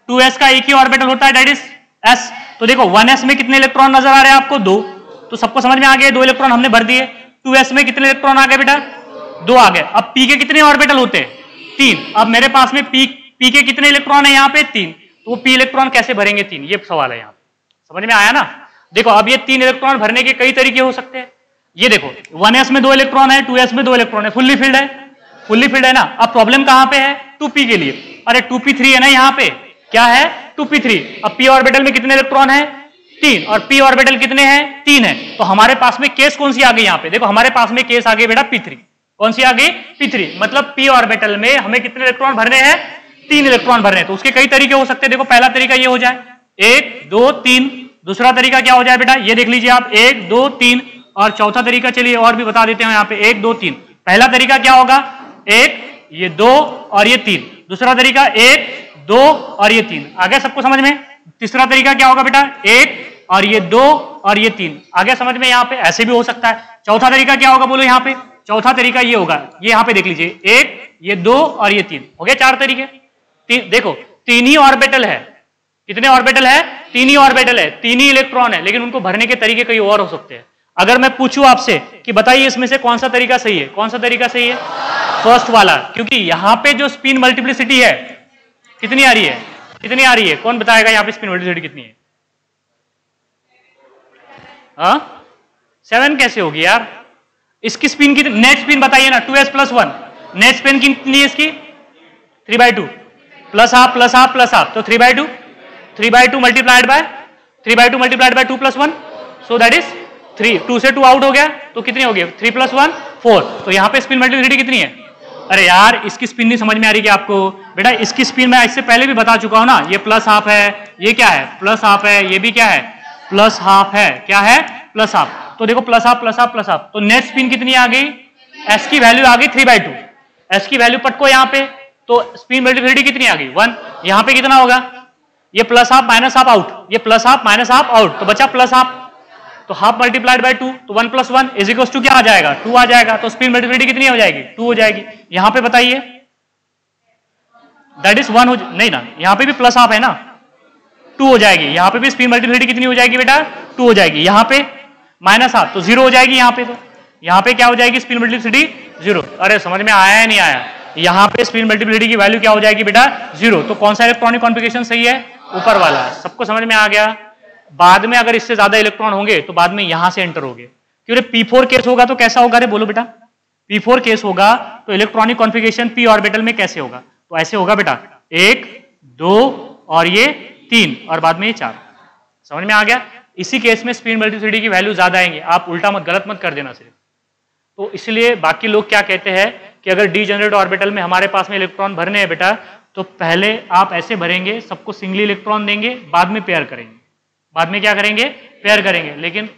2s का एक ही ऑर्बिटल होता है दैट इज s। तो देखो 1s में कितने इलेक्ट्रॉन नजर आ रहे हैं आपको, 2, तो सबको समझ में आ गया, 2 इलेक्ट्रॉन हमने भर दिए। 2s में कितने इलेक्ट्रॉन आ गए बेटा, 2 आ गए। अब p के कितने ऑर्बिटल होते हैं, 3। अब मेरे पास में p के कितने इलेक्ट्रॉन है यहाँ पे, 3, तो वो p इलेक्ट्रॉन कैसे भरेंगे 3, ये सवाल है यहाँ। समझ में आया ना। देखो अब ये 3 इलेक्ट्रॉन भरने के कई तरीके हो सकते हैं। ये देखो 1s में 2 इलेक्ट्रॉन है, 2s में 2 इलेक्ट्रॉन है, फुल्ली फिल्ड है। फुल्ली फिल्ड है ना। अब प्रॉब्लम कहां पे है? 2p के लिए। अरे 2p3 है ना यहाँ पे, क्या है? 2p3। अब p ऑर्बिटल में कितने इलेक्ट्रॉन है? 3। और p ऑर्बिटल कितने हैं? 3 है। तो हमारे पास में केस कौन सी आ गई यहाँ पे? देखो हमारे पास में केस आ गई बेटा p3। कौन सी आ गई? p3। मतलब p ऑर्बिटल में हमें कितने इलेक्ट्रॉन भरने हैं? 3 इलेक्ट्रॉन भरने हैं। तो उसके कई तरीके हो सकते हैं। देखो पहला तरीका ये हो जाए 1 2 3। दूसरा तरीका क्या हो जाए बेटा? ये देख लीजिए आप 1 2 3। और चौथा तरीका चलिए और भी बता देते हैं यहाँ पे 1 2 3। पहला तरीका क्या होगा? 1 ये 2 और ये 3। दूसरा तरीका 1 2 और ये 3। आ गया सबको समझ में? तीसरा तरीका क्या होगा बेटा? 1 और ये 2 और ये 3। आ गया समझ में? यहाँ पे ऐसे भी हो सकता है। चौथा तरीका क्या होगा बोलो यहाँ पे? चौथा तरीका ये होगा, ये यहाँ पे देख लीजिए 1 ये 2 और ये 3। हो गया 4 तरीके। देखो 3 ही ऑर्बिटल है। कितने ऑर्बिटल है? 3 ही ऑर्बिटल है, 3 ही इलेक्ट्रॉन है, लेकिन उनको भरने के तरीके कई और हो सकते हैं। अगर मैं पूछूं आपसे कि बताइए इसमें से कौन सा तरीका सही है? कौन सा तरीका सही है? फर्स्ट वाला, क्योंकि यहां पे जो स्पिन मल्टीप्लिसिटी है कितनी आ रही है? कितनी आ रही है? कौन बताएगा यहाँ पे स्पिन मल्टीप्लिसिटी कितनी है? 7 कैसे होगी यार? इसकी स्पिन की नेट स्पिन बताइए ना, 2s+1। नेट स्पिन कितनी है इसकी? 3/2 plus half plus half plus half, तो 3/2। 3/2 multiplied by 2 + 1, so that is 3। 2 से 2 आउट हो गया, तो कितनी हो गई? 3 + 1 4। तो यहाँ पे स्पिन मल्टीप्लिसिटी कितनी है? अरे यार इसकी स्पिन नहीं समझ में आ रही क्या आपको? बेटा इसकी स्पिन मैं इससे पहले भी बता चुका हूं ना, ये प्लस हाफ है, ये क्या है? प्लस हाफ है, ये भी क्या है? प्लस हाफ है। क्या है? Plus half. तो देखो plus half plus half plus half, तो नेट स्पिन कितनी आ गई? एस की वैल्यू आ गई 3/2। एस की वैल्यू पटको यहाँ पे, तो स्पिन मल्टीप्लिसिटी कितनी आ गई? 1। यहाँ पे कितना होगा? ये plus half minus half out, ये plus half minus half out, तो बचा प्लस हाफ। तो हाफ मल्टीप्लाइड बाय 2, तो 1 + 1 = क्या आ जाएगा? 2 आ जाएगा। तो स्पिन मल्टीप्लिसिटी कितनी हो जाएगी? 2 हो जाएगी। यहां पे बताइए, दैट इज 1 हो नहीं ना, यहां पे भी प्लस हाफ है ना, 2 हो जाएगी। यहां पे भी स्पिन मल्टीप्लिसिटी कितनी हो जाएगी बेटा? 2 हो जाएगी। यहां पे माइनस हाफ, तो 0 हो जाएगी। यहां पे तो यहां पे क्या हो जाएगी? Spin multiplicity 0। अरे समझ में आया है नहीं आया? यहां पे स्पिन मल्टीप्लिसिटी की वैल्यू क्या हो जाएगी बेटा? 0। तो कौन सा इलेक्ट्रॉनिक कॉन्फ़िगरेशन सही है? ऊपर वाला। सबको समझ में आ गया? बाद में अगर इससे ज्यादा इलेक्ट्रॉन होंगे तो बाद में यहां से एंटर होंगे। क्योंकि P4 केस होगा तो कैसा होगा? रे बोलो बेटा। P4 केस होगा तो इलेक्ट्रॉनिक कॉन्फ़िगरेशन p ऑर्बिटल में कैसे होगा? तो ऐसे होगा बेटा 1 2 और ये 3 और बाद में ये 4। समझ में आ गया? इसी केस में स्पिन मल्टीप्लिसिटी की वैल्यू ज्यादा आएंगे। आप उल्टा मत गलत मत कर देना सिर्फ। तो इसलिए बाकी लोग क्या कहते हैं कि अगर डीजेनरेट ऑर्बिटल में हमारे पास में इलेक्ट्रॉन भरने हैं बेटा, तो पहले आप ऐसे भरेंगे, सबको सिंगली इलेक्ट्रॉन देंगे, बाद में पेयर करेंगे। बाद में क्या करेंगे? पेयर करेंगे। लेकिन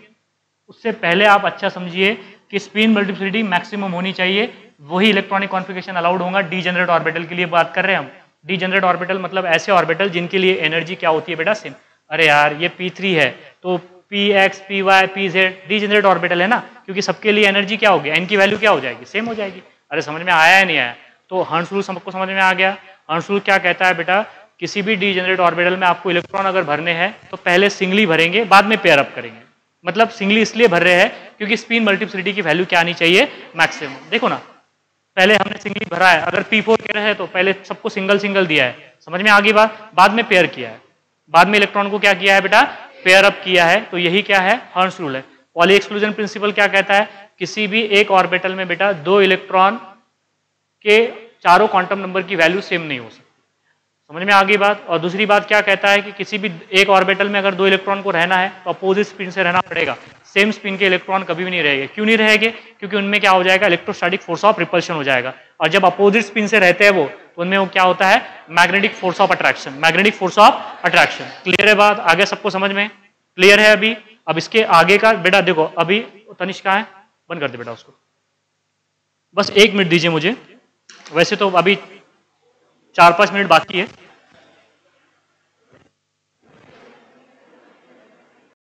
उससे पहले आप अच्छा समझिए कि स्पिन मल्टीप्लिसिटी मैक्सिमम होनी चाहिए, वही इलेक्ट्रॉनिक कॉन्फ़िगरेशन अलाउड होगा। डीजेनरेट ऑर्बिटल के लिए बात कर रहे हैं हम। डीजेनरेट ऑर्बिटल मतलब ऐसे ऑर्बिटल जिनके लिए एनर्जी क्या होती है बेटा? सेम। अरे यार ये P3 है तो Px Py Pz degenerate orbital है ना, क्योंकि सबके लिए एनर्जी क्या होगी? n की वैल्यू क्या हो जाएगी? सेम हो जाएगी। अरे समझ में आया है नहीं आया? तो हर्ट्ज रूल सबको समझ में आ गया? हर्ट्ज रूल क्या कहता है बेटा? किसी भी डीजेनरेट ऑर्बिटल में आपको इलेक्ट्रॉन अगर भरने हैं तो पहले सिंगली भरेंगे, बाद में पेयर अप करेंगे। मतलब सिंगली इसलिए भर रहे हैं क्योंकि स्पिन मल्टीप्लिसिटी की वैल्यू क्या आनी चाहिए? मैक्सिमम। देखो ना, पहले हमने सिंगली भरा है, अगर P4 कह रहे हैं तो पहले सबको सिंगल सिंगल दिया है। समझ में आ गई बात? बाद में पेयर किया है, बाद में इलेक्ट्रॉन को क्या किया है बेटा? पेयर अप किया है। तो यही क्या है? हर्ट्ज रूल है। पॉली एक्सक्लूजन प्रिंसिपल क्या कहता है? किसी भी एक ऑर्बिटल में बेटा 2 इलेक्ट्रॉन के चारों क्वांटम नंबर की वैल्यू सेम नहीं हो सकती। समझ में आ गई बात? और दूसरी बात क्या कहता है कि किसी भी एक ऑर्बिटल में अगर 2 इलेक्ट्रॉन को रहना है तो अपोजिट स्पिन से रहना पड़ेगा। सेम स्पिन के इलेक्ट्रॉन कभी भी नहीं रहेंगे। क्यों नहीं रहेंगे? क्योंकि उनमें क्या हो जाएगा? इलेक्ट्रोस्टैटिक फोर्स ऑफ रिपल्शन हो जाएगा। और जब अपोजिट स्पिन से रहते हैं वो, तो उनमें वो क्या होता है? Magnetic force of attraction. Magnetic force of attraction. Clear है बात? आगे सबको समझ में क्लियर है अभी? अब इसके आगे का बेटा देखो, अभी तनिष कहाँ है? बंद कर दे बेटा उसको, बस 1 मिनट दीजिए मुझे। वैसे तो अभी 4-5 मिनट बाकी है।